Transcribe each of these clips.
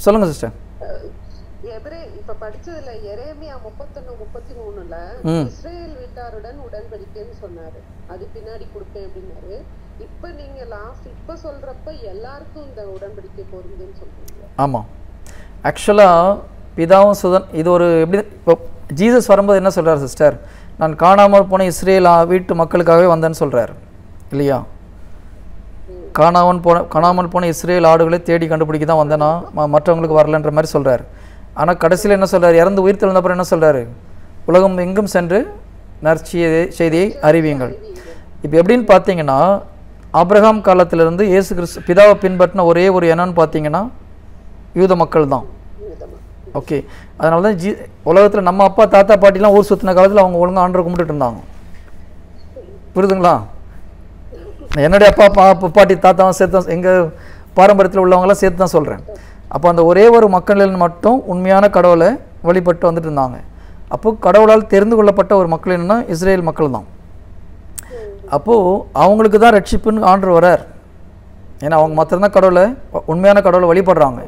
சொல்லுங்கள் சிஸ்டர். இப்ப படிச்சதுல எரேமியா 31:33ல இஸ்ரேல் வீட்டாருடன் உடன்படிக்கைன்னு சொன்னாரு, அது பின்னாடி கொடுப்பேன் அப்படின்னாரு. இப்ப நீங்க இப்ப சொல்றப்ப எல்லாருக்கும் இந்த உடன்படிக்கை பொருந்துன்னு சொல்றீங்க. ஆமா, ஆக்சுவலா பிதாவும் சுதன் இது ஒரு எப்படி இப்போ ஜீசஸ் வரும்போது என்ன சொல்றாரு சிஸ்டர், நான் காணாமல் போன இஸ்ரேல் வீட்டு மக்களுக்காகவே வந்தேன்னு சொல்றாரு இல்லையா? காணாமல் போன இஸ்ரேல் ஆடுகளை தேடி கண்டுபிடிக்க தான் வந்தேனா, மற்றவங்களுக்கு வரலன்ற மாதிரி சொல்றாரு. ஆனால் கடைசியில் என்ன சொல்றாரு, இறந்து உயிர் தெழுந்தப்புறம் என்ன சொல்றாரு, உலகம் எங்கும் சென்று செய்தியை அறிவியுங்கள். இப்போ எப்படின்னு பார்த்தீங்கன்னா ஆபிரகாம் காலத்திலிருந்து இயேசு கிறிஸ்து பிதாவை பின்பற்றின ஒரே ஒரு என்னன்னு பார்த்தீங்கன்னா யூத மக்கள் தான். ஓகே, அதனால தான் உலகத்தில் நம்ம அப்பா தாத்தா பாட்டிலாம் ஊர் சுற்றின காலத்தில் அவங்க ஒழுங்காக ஆண்டரை கும்பிட்டுட்டு இருந்தாங்க. புரியுதுங்களா? என்னுடைய அப்பா பாட்டி தாத்தாவும் சேர்த்து தான், எங்கள் பாரம்பரியத்தில் உள்ளவங்களாம் சேர்த்து தான் சொல்கிறேன். அப்போ அந்த ஒரே ஒரு மக்களில் மட்டும் உண்மையான கடவுளை வழிபட்டு வந்துட்டு இருந்தாங்க. அப்போது கடவுளால் தெரிந்து கொள்ளப்பட்ட ஒரு மக்கள் என்னன்னா இஸ்ரேல் மக்கள் தான். அப்போது அவங்களுக்கு தான் ரட்சிப்புன்னு ஆண்டவர் வரார். ஏன்னா அவங்க மாத்திரம்தான் கடவுளை உண்மையான கடவுளை வழிபடுறாங்க.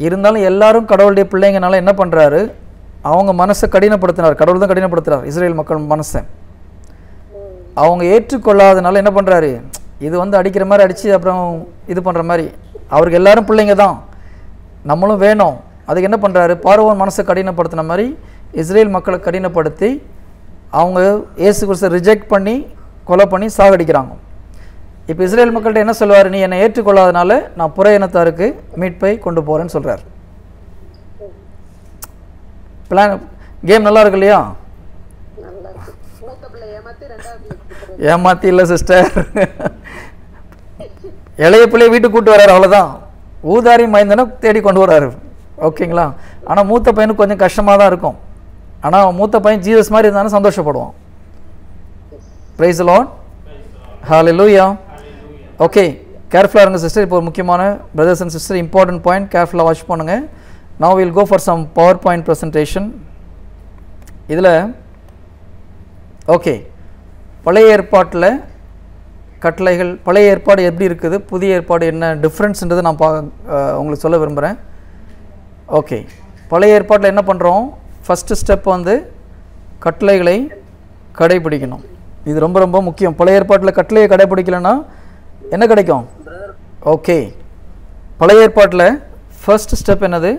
இருந்தாலும் எல்லாரும் கடவுளுடைய பிள்ளைங்கனால என்ன பண்ணுறாரு, அவங்க மனசை கடினப்படுத்தினார். கடவுள் தான் கடினப்படுத்துகிறார் இஸ்ரேல் மக்கள் மனசை. அவங்க ஏற்றுக்கொள்ளாதனால என்ன பண்ணுறாரு, இது அடிக்கிற மாதிரி அடித்து அப்புறம் இது பண்ணுற மாதிரி. அவருக்கு எல்லாரும் பிள்ளைங்க தான், நம்மளும் வேணும். அதுக்கு என்ன பண்ணுறாரு, பார்வோன் மனசை கடினப்படுத்தின மாதிரி இஸ்ரேல் மக்களை கடினப்படுத்தி அவங்க இயேசு கிறிஸ்துவை ரிஜெக்ட் பண்ணி கொலை பண்ணி சாகடிக்கிறாங்க. இப்போ இஸ்ரேல் மக்கள்கிட்ட என்ன சொல்லுவார், நீ என்னை ஏற்றுக்கொள்ளாதனால நான் புற இனத்தாருக்கு மீட்பை கொண்டு போகிறேன்னு சொல்கிறார். பிளான் கேம் நல்லா இருக்கு இல்லையா? ஏமாத்தி இல்லை சிஸ்டர், இளைய பிள்ளைய வீட்டுக்கு கூப்பிட்டு வர்றாரு, அவ்வளோதான். ஊதாரி மைந்தனை தேடி கொண்டு வர்றாரு. ஓகேங்களா? ஆனால் மூத்த பையனுக்கு கொஞ்சம் கஷ்டமாக தான் இருக்கும். ஆனால் மூத்த பையன் ஜீசஸ் மாதிரி இருந்தாலும் சந்தோஷப்படுவான். Praise the Lord, hallelujah. Okay, கேர்ஃபுல்லாக இருங்க சிஸ்டர். இப்போ ஒரு முக்கியமான brothers and sister important point, கேர்ஃபுல்லாக வாட்ச் பண்ணுங்க. Now will go for some power point presentation. இதில் ஓகே, பழைய ஏற்பாட்டில் கட்டளைகள், பழைய ஏற்பாடு எப்படி இருக்குது, புதிய ஏற்பாடு என்ன டிஃப்ரென்ஸ்ன்றது நான் உங்களுக்கு சொல்ல விரும்புகிறேன். ஓகே, பழைய ஏற்பாட்டில் என்ன பண்ணுறோம், ஃபஸ்ட்டு ஸ்டெப் கட்டளைகளை கடைபிடிக்கணும். இது ரொம்ப ரொம்ப முக்கியம். பழைய ஏற்பாட்டில் கட்டளையை கடைபிடிக்கலைன்னா என்ன கிடைக்கும்? ஓகே, பழைய ஏற்பாட்டில் ஃபர்ஸ்ட் ஸ்டெப் என்னது,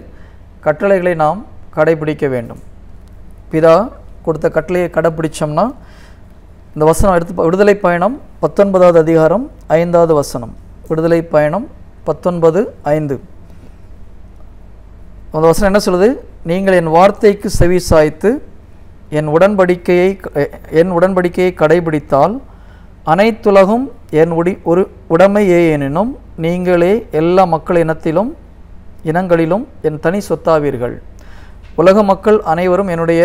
கட்டளைகளை நாம் கடைபிடிக்க வேண்டும். பிதா கொடுத்த கட்டளையை கடைபிடிச்சோம்னா, இந்த வசனம் எடுத்து விடுதலை பயணம் 19வது அதிகாரம் 5வது வசனம், விடுதலை பயணம் 19:5. அந்த வசனம் என்ன சொல்லுது, நீங்கள் என் வார்த்தைக்கு செவி சாய்த்து என் உடன்படிக்கையை கடைபிடித்தால் அனைத்துலகும் என் உடைமையே எனினும் நீங்களே எல்லா மக்கள் இனங்களிலும் என் தனி சொத்தாவீர்கள். உலக மக்கள் அனைவரும் என்னுடைய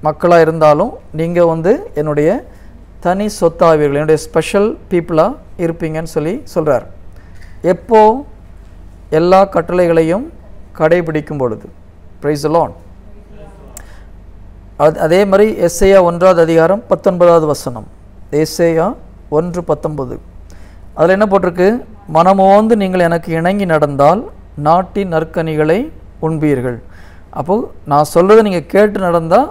மக்களாக இருந்தாலும் நீங்கள் என்னுடைய தனி சொத்தாவீர்கள், என்னுடைய ஸ்பெஷல் பீப்புளாக இருப்பீங்கன்னு சொல்கிறார். எப்போ? எல்லா கட்டளைகளையும் கடைபிடிக்கும் பொழுது. Price the Lord. அதே மாதிரி எசேயா 1வது அதிகாரம் 19வது வசனம், எசேயா 1:19. அதில் என்ன போட்டிருக்கு, மனமோந்து நீங்கள் எனக்கு இணங்கி நடந்தால் நாட்டின் நற்கனிகளை உண்பீர்கள். அப்போது நான் சொல்கிறத நீங்கள் கேட்டு நடந்தால்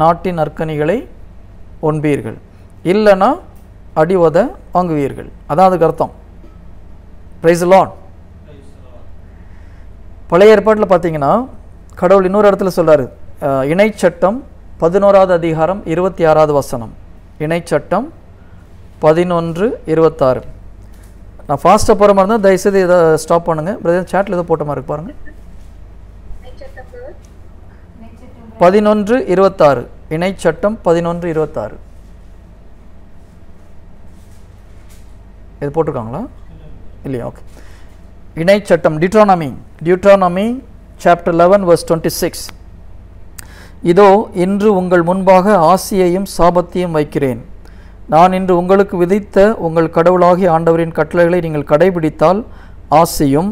நாட்டின் நற்கனிகளை உண்பீர்கள், இல்லைன்னா அடிவதை வாங்குவீர்கள். அதான் அதுக்கு அர்த்தம். Price the Lord. பழைய ஏற்பாட்டில் பார்த்தீங்கன்னா கடவுள் இன்னொரு இடத்துல சொல்கிறார், இணைச்சட்டம் 11வது அதிகாரம் 26வது வசனம், இணைச்சட்டம் 11:26. நான் ஃபாஸ்ட்டாக போகிற மாதிரி இருந்தால் தயவுசெய்து இதை ஸ்டாப் பண்ணுங்கள். பிரதர் சேட்டில் எதோ போட்ட மாதிரி இருக்கு பாருங்கள். 11:26, இணைச்சட்டம் 11:26. இது போட்டிருக்காங்களா இல்லையா? ஓகே, இணைச்சட்டம் டியூட்ரானமி சாப்டர் 11 verse 26. இதோ இன்று உங்கள் முன்பாக ஆசியையும் சாபத்தையும் வைக்கிறேன். நான் இன்று உங்களுக்கு விதித்த உங்கள் கடவுளாகிய ஆண்டவரின் கட்டளைகளை நீங்கள் கடைபிடித்தால் ஆசியும்,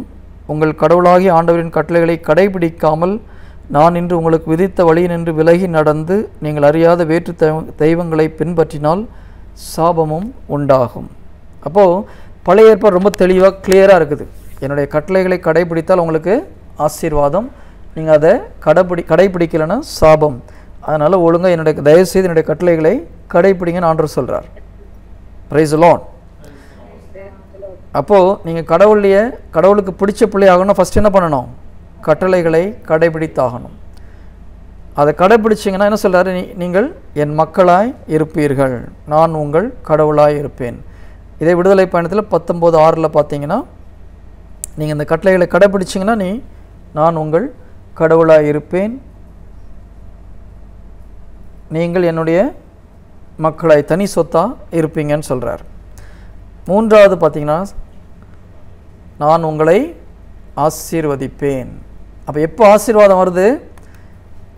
உங்கள் கடவுளாகிய ஆண்டவரின் கட்டளைகளை கடைபிடிக்காமல் நான் இன்று உங்களுக்கு விதித்த வழியினின்று விலகி நடந்து நீங்கள் அறியாத வேற்று தெய்வங்களை பின்பற்றினால் சாபமும் உண்டாகும். அப்போது பழைய ஏற்பாடு ரொம்ப தெளிவாக கிளியராக இருக்குது. என்னுடைய கட்டளைகளை கடைபிடித்தால் உங்களுக்கு ஆசீர்வாதம், நீங்கள் அதை கடைபிடிக்கலைன்னா சாபம். அதனால் ஒழுங்காக தயவுசெய்து என்னுடைய கட்டளைகளை கடைபிடிங்கன்னு ஆண்டவர் சொல்கிறார். Price the Lord. அப்போது நீங்கள் கடவுளுக்கு பிடிச்ச பிள்ளை ஆகணும், ஃபஸ்ட் என்ன பண்ணணும்? கட்டளைகளை கடைபிடித்தாகணும். அதை கடைபிடிச்சிங்கன்னா என்ன சொல்கிறாரு? நீங்கள் என் மக்களாய் இருப்பீர்கள், நான் உங்கள் கடவுளாய் இருப்பேன். இதே விடுதலை பயணத்தில் 19:6 பார்த்தீங்கன்னா, நீங்கள் இந்த கட்டளைகளை கடைபிடிச்சிங்கன்னா நான் உங்கள் கடவுளாய் இருப்பேன், நீங்கள் என்னுடைய மக்களாய் தனி சொத்தாக இருப்பீங்கன்னு சொல்கிறார். 3வது பார்த்தீங்கன்னா, நான் உங்களை ஆசீர்வதிப்பேன். அப்போ எப்போ ஆசீர்வாதம் வருது?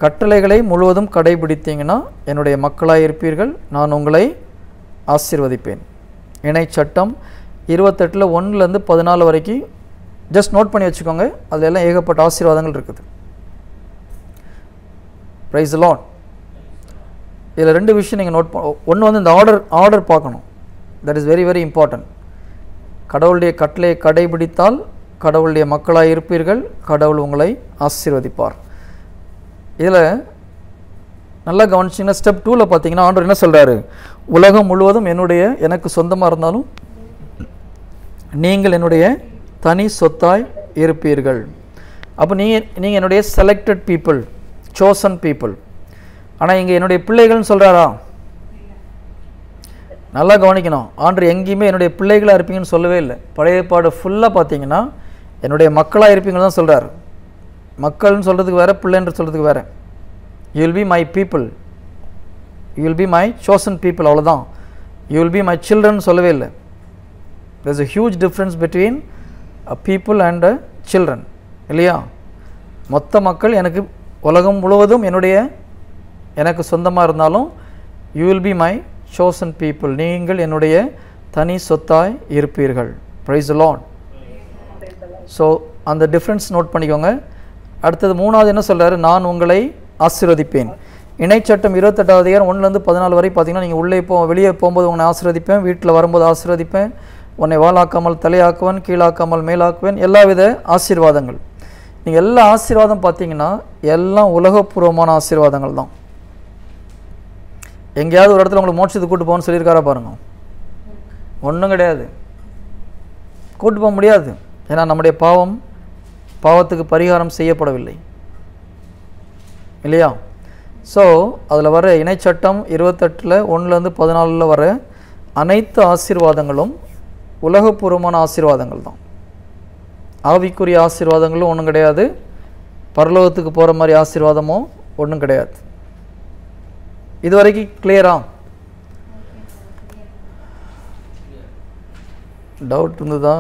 கட்டளைகளை முழுவதும் கடைபிடித்தீங்கன்னா என்னுடைய மக்களாய் இருப்பீர்கள், நான் உங்களை ஆசீர்வதிப்பேன். இணை சட்டம் 28 1 14 வரைக்கும் ஜஸ்ட் நோட் பண்ணி வச்சுக்கோங்க. அதில் எல்லாம் ஏகப்பட்ட ஆசீர்வாதங்கள் இருக்குது. Price the Lord. இதில் 2 விஷயம் நீங்கள் நோட் ஒன்று இந்த ஆர்டர் பார்க்கணும். That is very very important. கடவுளுடைய கட்டளையை கடைபிடித்தால் கடவுளுடைய மக்களாக இருப்பீர்கள், கடவுள் உங்களை ஆசீர்வதிப்பார். இதில் நல்லா கவனிச்சிங்கன்னா ஸ்டெப் 2 பார்த்தீங்கன்னா ஆண்டவர் என்ன சொல்கிறாரு? உலகம் முழுவதும் எனக்கு சொந்தமாக இருந்தாலும் நீங்கள் என்னுடைய தனி சொத்தாய் இருப்பீர்கள். அப்போ நீங்கள் என்னுடைய செலக்டட் பீப்புள், சோசன் பீப்புள். ஆனால் இங்கே என்னுடைய பிள்ளைகள்னு சொல்கிறாரா? நல்லா கவனிக்கணும். ஆண்டவர் எங்கேயுமே என்னுடைய பிள்ளைகளாக இருப்பீங்கன்னு சொல்லவே இல்லை. பழைய ஏற்பாடு ஃபுல்லாக பார்த்தீங்கன்னா என்னுடைய மக்களாக இருப்பீங்கன்னு தான் சொல்கிறார். மக்கள்னு சொல்கிறதுக்கு வேறு, பிள்ளைன்னு சொல்கிறதுக்கு வேறு. You will be my people, you will be my chosen people, அவ்வளோதான். You will be my children சொல்லவே இல்லை. There is a huge difference between a people and a children, இல்லையா? மொத்த மக்கள் எனக்கு உலகம் முழுவதும் எனக்கு சொந்தமாக இருந்தாலும் you will be my chosen people, நீங்கள் என்னுடைய தனி சொத்தாய் இருப்பீர்கள். Price the Lord. ஸோ அந்த டிஃப்ரென்ஸ் நோட் பண்ணிக்கோங்க. அடுத்தது 3வது என்ன சொல்கிறாரு? நான் உங்களை ஆசீர்வதிப்பேன். இணைச்சட்டம் 28வது அதிகாரம் 1 14 வரை பார்த்தீங்கன்னா, நீங்கள் வெளியே போகும்போது உன்னை ஆசீர்வதிப்பேன், வீட்டில் வரும்போது ஆசீர்வதிப்பேன், உன்னை வாளாக்காமல் தலையாக்குவேன், கீழாக்காமல் மேலாக்குவேன், எல்லாவித ஆசீர்வாதங்கள். நீங்கள் எல்லா ஆசீர்வாதம் பார்த்தீங்கன்னா எல்லாம் உலகப்பூர்வமான ஆசீர்வாதங்கள் தான். எங்கேயாவது ஒரு இடத்துல உங்களுக்கு மோட்சத்துக்கு கூட்டு போகணும்னு சொல்லியிருக்காரா பாருங்க? ஒன்றும் கிடையாது, கூட்டு போக முடியாது. ஏன்னா நம்முடைய பாவத்துக்கு பரிகாரம் செய்யப்படவில்லை, இல்லையா? ஸோ அதில் வர இணைச்சட்டம் 28 1 14 வர அனைத்து ஆசீர்வாதங்களும் உலகப்பூர்வமான ஆசீர்வாதங்கள் தான். ஆவிக்குரிய ஆசீர்வாதங்களும் ஒன்றும் கிடையாது, பரலோகத்துக்கு போகிற மாதிரி ஆசீர்வாதமும் ஒன்றும் கிடையாது. இது வரைக்கும் கிளியரா? டவுட் இருந்ததா?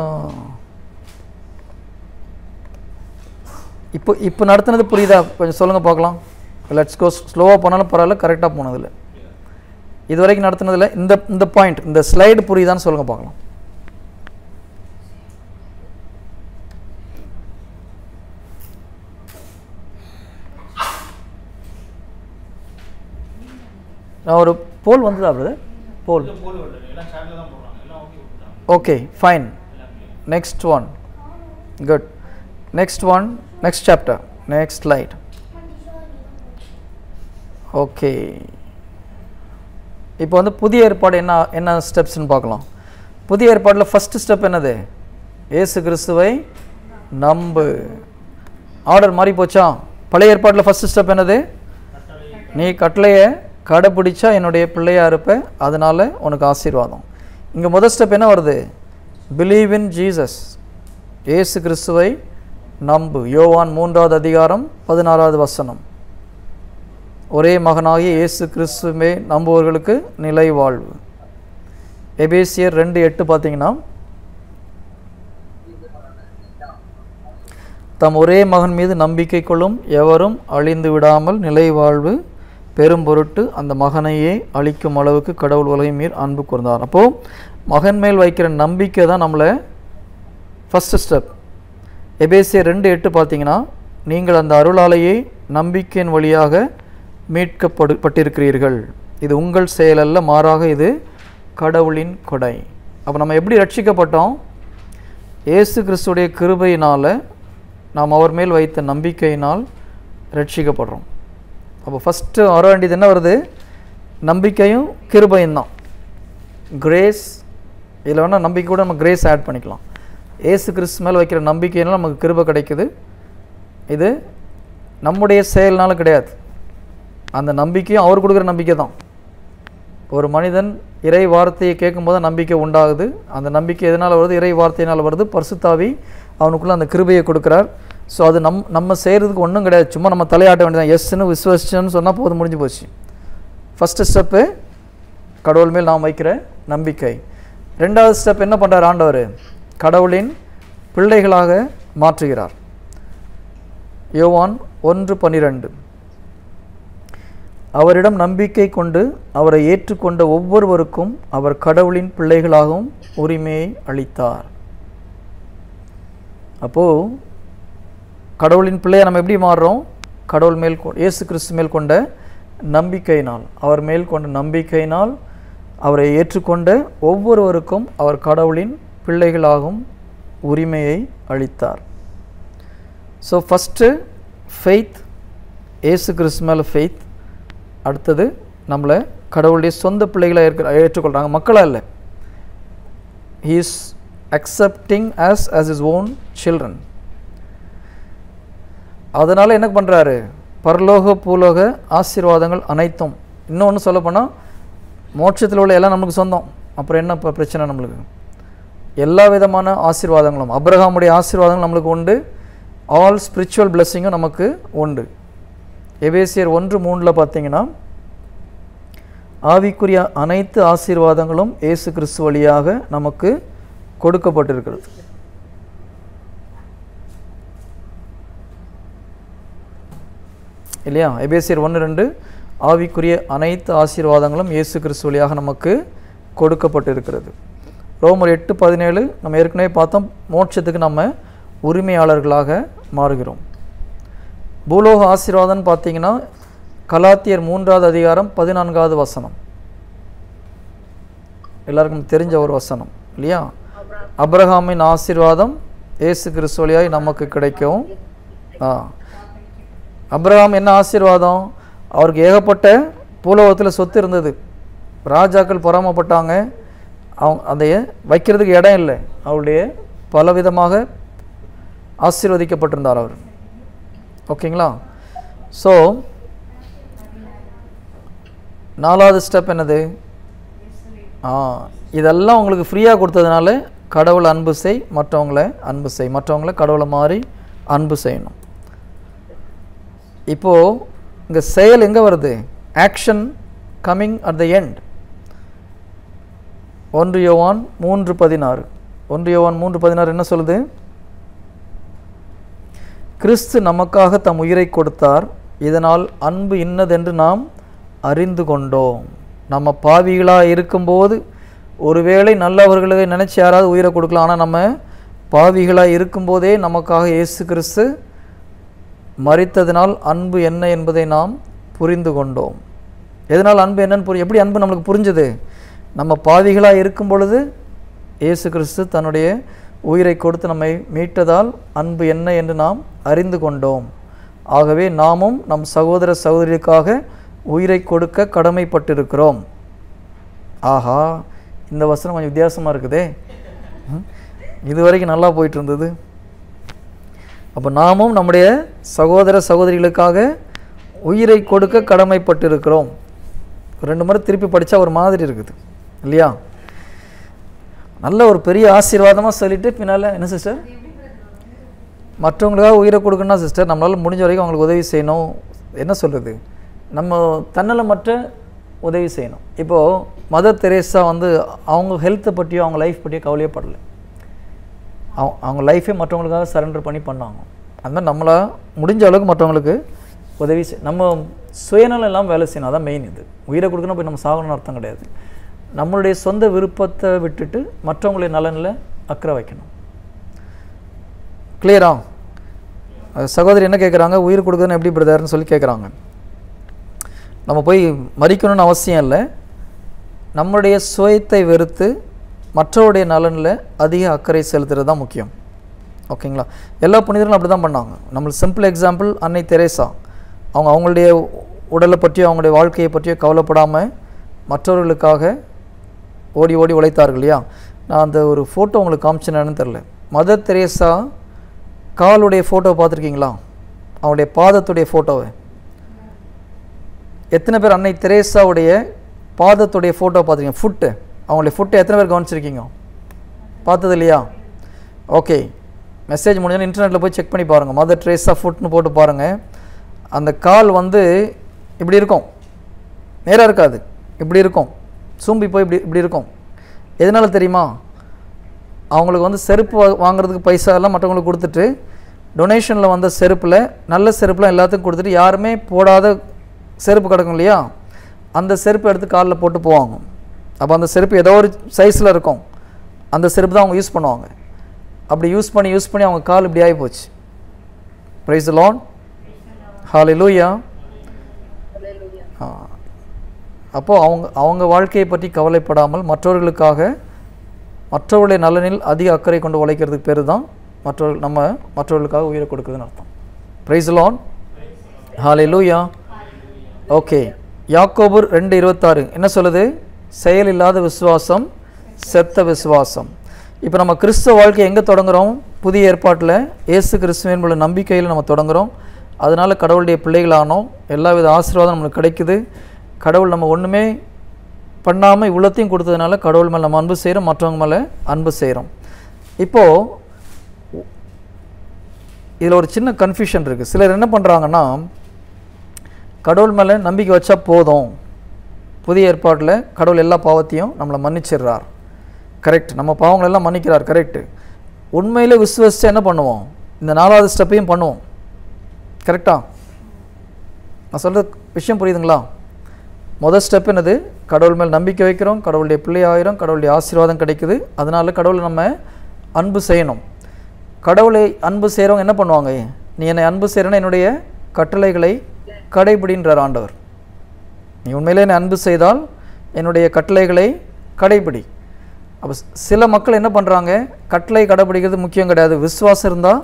இப்போ நடத்துனது புரியுதா? கொஞ்சம் சொல்லுங்கள் பார்க்கலாம். Let's go. ஸ்லோவாக போனாலும் பரவாயில்ல, கரெக்டாக போனதில்லை. இது வரைக்கும் நடத்துனதில்லை. இந்த பாயிண்ட், இந்த ஸ்லைடு புரியுதான்னு சொல்லுங்கள் பார்க்கலாம். நான் ஒரு போல் வந்ததா brother? Poll okay, fine. Next one, good. Next one, next chapter, next slide. Okay, இப்போ புதிய ஏற்பாடு என்ன ஸ்டெப்ஸ்ன்னு பார்க்கலாம். புதிய ஏற்பாட்டில் ஃபஸ்ட்டு ஸ்டெப் என்னது? இயேசு கிறிஸ்துவை நம்பு. ஆர்டர் மாறி போச்சா? பழைய ஏற்பாட்டில் ஃபஸ்ட்டு ஸ்டெப் என்னது? நீ கட்டளையை கடைப்பிடிச்சா என்னுடைய பிள்ளையாக இருப்ப, அதனால் உனக்கு ஆசீர்வாதம். இங்கே முதல் ஸ்டெப் என்ன வருது? பிலீவ் இன் ஜீசஸ், இயேசு கிறிஸ்துவை நம்பு. யோவான் 3வது அதிகாரம் 16வது வசனம். ஒரே மகனாகிய இயேசு கிறிஸ்துவே நம்புவர்களுக்கு நிலை வாழ்வு. எபேசியர் 2:8 பார்த்தீங்கன்னா, தம் ஒரே மகன் மீது நம்பிக்கை கொள்ளும் எவரும் அழிந்து விடாமல் நிலை வாழ்வு பெரும் பொருட்டு அந்த மகனையே அழிக்கும் அளவுக்கு கடவுள் உலகின் மீது அன்பு கூர்ந்தார். அப்போது மகன் மேல் வைக்கிற நம்பிக்கை தான் நம்மளை ஃபஸ்ட்டு ஸ்டெப். எபேசியர் 2:8 பார்த்தீங்கன்னா, நீங்கள் அந்த அருளாலையை நம்பிக்கையின் வழியாக மீட்கப்பட்டிருக்கிறீர்கள், இது உங்கள் செயலல்ல, மாறாக இது கடவுளின் கொடை. அப்போ நம்ம எப்படி ரட்சிக்கப்பட்டோம்? இயேசு கிறிஸ்துடைய கிருபையினால் நாம் அவர் மேல் வைத்த நம்பிக்கையினால் ரட்சிக்கப்படுறோம். அப்போ ஃபஸ்ட்டு வர வேண்டியது என்ன வருது? நம்பிக்கையும் கிருபையும் தான். கிரேஸ், இதில் வேணால் நம்பிக்கை கூட நம்ம கிரேஸ் ஆட் பண்ணிக்கலாம். ஏசு கிறிஸ்து மேலே வைக்கிற நம்பிக்கையினால் நமக்கு கிருபை கிடைக்குது. இது நம்முடைய செயல்னால கிடையாது, அந்த நம்பிக்கையும் அவர் கொடுக்குற நம்பிக்கை தான். ஒரு மனிதன் இறை வார்த்தையை கேட்கும்போது நம்பிக்கை உண்டாகுது. அந்த நம்பிக்கை எதனால் வருது? இறை வார்த்தையினால் வருது. பரிசுத்தாவி அவனுக்குள்ளே அந்த கிருபையை கொடுக்குறார். ஸோ அது நம்ம செய்கிறதுக்கு ஒன்றும் கிடையாது, சும்மா நம்ம தலையாட்ட வேண்டியதான். எஸ்ன்னு விசுவசிச்சோன்னு சொன்னால் போதும், முடிஞ்சு போச்சு. ஃபஸ்ட்டு ஸ்டெப்பு கடவுள் மேல் நாம் வைக்கிற நம்பிக்கை. ரெண்டாவது ஸ்டெப் என்ன பண்ணுறார் ஆண்டவர்? கடவுளின் பிள்ளைகளாக மாற்றுகிறார். யோவான் 1:12, அவரிடம் நம்பிக்கை கொண்டு அவரை ஏற்றுக்கொண்ட ஒவ்வொருவருக்கும் அவர் கடவுளின் பிள்ளைகளாகவும் உரிமையை அளித்தார். அப்போது கடவுளின் பிள்ளையை நம்ம எப்படி மாறுறோம்? கடவுள் மேல் இயேசு கிறிஸ்து மேல் கொண்ட நம்பிக்கையினால், அவர் மேல் கொண்ட நம்பிக்கையினால் அவரை ஏற்றுக்கொண்ட ஒவ்வொருவருக்கும் அவர் கடவுளின் பிள்ளைகளாகவும் உரிமையை அளித்தார். ஸோ ஃபஸ்ட்டு ஃபெய்த், இயேசு கிறிஸ்து மேலே ஃபெய்த். அடுத்தது நம்மளை கடவுளுடைய சொந்த பிள்ளைகளாக ஏற்றுக்கொள்கிறாங்க, மக்களாக இல்லை. He is accepting as his own children. அதனால் என்ன பண்ணுறாரு? பரலோக பூலோக ஆசீர்வாதங்கள் அனைத்தும், இன்னொன்று சொல்லப்போனால் மோட்சத்தில் உள்ள எல்லாம் நம்மளுக்கு சொந்தம். அப்புறம் என்ன இப்போ பிரச்சனை? நம்மளுக்கு எல்லா விதமான ஆசீர்வாதங்களும், அப்ரஹாமுடைய ஆசீர்வாதங்கள் நம்மளுக்கு உண்டு. ஆல் ஸ்பிரிச்சுவல் பிளெஸ்ஸிங்கும் நமக்கு உண்டு. எபேசியர் 1:3 பார்த்தீங்கன்னா, ஆவிக்குரிய அனைத்து ஆசீர்வாதங்களும் இயேசு கிறிஸ்து வழியாக நமக்கு கொடுக்கப்பட்டிருக்கிறது. இல்லையா? எபேசியர் 1:2, ஆவிக்குரிய அனைத்து ஆசீர்வாதங்களும் இயேசு கிறிஸ்து வழியாக நமக்கு கொடுக்கப்பட்டிருக்கிறது. ரோமர் 8:17 நம்ம ஏற்கனவே பார்த்தோம், மோட்சத்துக்கு நம்ம உரிமையாளர்களாக மாறுகிறோம். பூலோக ஆசீர்வாதம்னு பார்த்தீங்கன்னா கலாத்தியர் 3:14 வசனம், எல்லாருக்கும் தெரிஞ்ச ஒரு வசனம் இல்லையா? அப்ரஹாமின் ஆசீர்வாதம் இயேசு கிறிஸ்து வழியாய் நமக்கு கிடைக்கும். அப்ரஹாம் என்ன ஆசீர்வாதம்? அவருக்கு ஏகப்பட்ட பூலோகத்தில் சொத்து இருந்தது, ராஜாக்கள் பொறாமப்பட்டாங்க, அதை வைக்கிறதுக்கு இடம் இல்லை. அவருடைய பலவிதமாக ஆசீர்வதிக்கப்பட்டிருந்தார் அவர். ஓகேங்களா? ஸோ நாலாவது ஸ்டெப் என்னது? இதெல்லாம் உங்களுக்கு ஃப்ரீயாக கொடுத்ததுனால கடவுளை அன்பு செய், மற்றவங்களை அன்பு செய், மற்றவங்களை கடவுளை மாறி அன்பு செய்யணும். இப்போது இங்கே செயல் எங்கே வருது? Action coming at the end. 1 யோவான் 3:16 என்ன சொல்லுது? கிறிஸ்து நமக்காக தம் உயிரை கொடுத்தார், இதனால் அன்பு இன்னதென்று நாம் அறிந்து கொண்டோம். நம்ம பாவிகளாக இருக்கும்போது ஒருவேளை நல்லவர்களுக்கு நினச்சி யாராவது உயிரை கொடுக்கலாம், ஆனால் நம்ம பாவிகளாக இருக்கும்போதே நமக்காக இயேசு கிறிஸ்து மரித்ததினால் அன்பு என்ன என்பதை நாம் புரிந்து கொண்டோம். எதனால் அன்பு என்னன்னு எப்படி அன்பு நம்மளுக்கு புரிஞ்சது? நம்ம பாவிகளாக இருக்கும் பொழுது இயேசு கிறிஸ்து தன்னுடைய உயிரை கொடுத்து நம்மை மீட்டதால் அன்பு என்ன என்று நாம் அறிந்து கொண்டோம். ஆகவே நாமும் நம் சகோதர சகோதரிக்காக உயிரை கொடுக்க கடமைப்பட்டிருக்கிறோம். ஆஹா, இந்த வசனம் கொஞ்சம் வித்தியாசமாக இருக்குதே, இதுவரைக்கும் நல்லா போயிட்டு இருந்தது. அப்போ நாமும் நம்முடைய சகோதர சகோதரிகளுக்காக உயிரை கொடுக்க கடமைப்பட்டிருக்கிறோம். 2 முறை திருப்பி படித்தா ஒரு மாதிரி இருக்குது இல்லையா? நல்ல ஒரு பெரிய ஆசீர்வாதமாக சொல்லிட்டு பின்னால் என்ன சிஸ்டர், மற்றவங்களுக்காக உயிரை கொடுக்கணும்னா சிஸ்டர் நம்மளால் முடிஞ்ச வரைக்கும் அவங்களுக்கு உதவி செய்யணும். என்ன சொல்கிறது, நம்ம தன்னலமற்ற உதவி செய்யணும். இப்போது மதர் தெரேசா அவங்க ஹெல்த்தை பற்றியோ அவங்க லைஃப் பற்றியோ கவலையே படலை. அவங்க லைஃபே மற்றவங்களுக்காக சரண்டர் பண்ணி பண்ணாங்க. அந்த மாதிரி நம்மளால் முடிஞ்ச அளவுக்கு மற்றவங்களுக்கு உதவி நம்ம சுயநலம் இல்லாமல் வேலை செய்யணும். அதான் மெயின். இது உயிரை கொடுக்கணும் போய் நம்ம சாகணும்னு அர்த்தம் கிடையாது. நம்மளுடைய சொந்த விருப்பத்தை விட்டுட்டு மற்றவங்களுடைய நலனில் அக்கறை வைக்கணும். கிளியரா? சகோதரி என்ன கேட்குறாங்க, உயிர் கொடுக்குறதுன்னு எப்படி பிரதர்னு சொல்லி கேட்குறாங்க. நம்ம போய் மறிக்கணும்னு அவசியம் இல்லை. நம்முடைய சுயத்தை வெறுத்து மற்றவருடைய நலனில் அதிக அக்கறை செலுத்துறது தான் முக்கியம். ஓகேங்களா? எல்லா புனிதர்களும் அப்படி தான் பண்ணாங்க. நம்மளுக்கு சிம்பிள் எக்ஸாம்பிள் அன்னை தெரேசா. அவங்களுடைய உடலை பற்றியோ அவங்களுடைய வாழ்க்கையை பற்றியோ கவலைப்படாமல் மற்றவர்களுக்காக ஓடி ஓடி உழைத்தார்கள் இல்லையா? நான் அந்த ஒரு ஃபோட்டோ உங்களுக்கு காமிச்சேன்னு தெரில. மதர் தெரேசா காலுடைய ஃபோட்டோவை பார்த்துருக்கீங்களா? அவங்களுடைய பாதத்துடைய ஃபோட்டோவை எத்தனை பேர் அன்னை தெரேசாவுடைய பாதத்துடைய ஃபோட்டோ பார்த்துருக்கீங்க? ஃபுட்டு, அவங்களுடைய ஃபுட்டை எத்தனை பேர் கவனிச்சிருக்கீங்க? பார்த்தது இல்லையா? ஓகே, மெசேஜ் முடிஞ்சோன்னு இன்டர்நெட்டில் போய் செக் பண்ணி பாருங்கள். மதர் தெரேசா ஃபுட்னு போட்டு பாருங்கள். அந்த கால் வந்து இப்படி இருக்கும், நேராக இருக்காது, இப்படி இருக்கும், சூம்பி போய் இப்படி இருக்கும். எதனால தெரியுமா? அவங்களுக்கு வந்து செருப்பு வாங்குறதுக்கு பைசா எல்லாம் மற்றவங்களுக்கு கொடுத்துட்டு டொனேஷனில் வந்த செருப்பில் நல்ல செருப்புலாம் எல்லாத்துக்கும் கொடுத்துட்டு யாருமே போடாத செருப்பு கிடக்கும் இல்லையா, அந்த செருப்பு எடுத்து காலில் போட்டு போவாங்க. அப்போ அந்த செருப்பு ஏதோ ஒரு சைஸில் இருக்கும், அந்த செருப்பு தான் அவங்க யூஸ் பண்ணுவாங்க. அப்படி யூஸ் பண்ணி அவங்க கால் இப்படி ஆகி போச்சு. பிரைஸ் தி லார்ட், ஹல்லேலூயா. அப்போது அவங்க வாழ்க்கையை பற்றி கவலைப்படாமல் மற்றவர்களுக்காக மற்றவர்களுடைய நலனில் அதிக அக்கறை கொண்டு உழைக்கிறதுக்கு பேர் தான் மற்றவர்களுக்காக உயிரை கொடுக்குறதுன்னு அர்த்தம். Price the Lord, hallelujah. Okay, யாக்கோபு 2:26 என்ன சொல்லுது? செயல் இல்லாத விசுவாசம் செத்த விசுவாசம். இப்போ நம்ம கிறிஸ்தவ வாழ்க்கை எங்கே தொடங்குகிறோம்? புதிய ஏற்பாட்டில் இயேசு கிறிஸ்துவின் உள்ள நம்பிக்கையில் நம்ம தொடங்குகிறோம். அதனால் கடவுளுடைய பிள்ளைகளானோம், எல்லா வித ஆசீர்வாதம் நம்மளுக்கு கிடைக்குது. கடவுள் நம்ம ஒன்றுமே பண்ணாமல் இவ்வளோத்தையும் கொடுத்ததுனால கடவுள் மேலே நம்ம அன்பு செய்கிறோம், மற்றவங்க மேலே அன்பு செய்கிறோம். இப்போது இதில் ஒரு சின்ன கன்ஃபியூஷன் இருக்குது. சிலர் என்ன பண்ணுறாங்கன்னா, கடவுள் மேலே நம்பிக்கை வச்சா போதும், புதிய ஏற்பாட்டில் கடவுள் எல்லா பாவத்தையும் நம்மளை மன்னிச்சிடுறார், கரெக்ட், நம்ம பாவங்களெல்லாம் மன்னிக்கிறார், கரெக்டு. உண்மையில் விசுவசித்து என்ன பண்ணுவோம்? இந்த 4வது ஸ்டெப்பையும் பண்ணுவோம், கரெக்டாக? நான் சொல்கிற விஷயம் புரியுதுங்களா? முதல் ஸ்டெப் என்னது? கடவுள் மேல் நம்பிக்கை வைக்கிறோம், கடவுளுடைய பிள்ளை ஆகிறோம், கடவுளுடைய ஆசீர்வாதம் கிடைக்குது. அதனால கடவுளை நம்ம அன்பு செய்யணும். கடவுளை அன்பு செய்கிறவங்க என்ன பண்ணுவாங்க? நீ என்னை அன்பு செய்கிறேன்னா என்னுடைய கட்டளைகளை கடைபிடின்றார் ஆண்டவர். நீ உண்மையிலே என்னை அன்பு செய்தால் என்னுடைய கட்டளைகளை கடைபிடி. அப்போ சில மக்கள் என்ன பண்ணுறாங்க? கட்டளை கடைபிடிக்கிறது முக்கியம் கிடையாது, விசுவாசம் இருந்தால்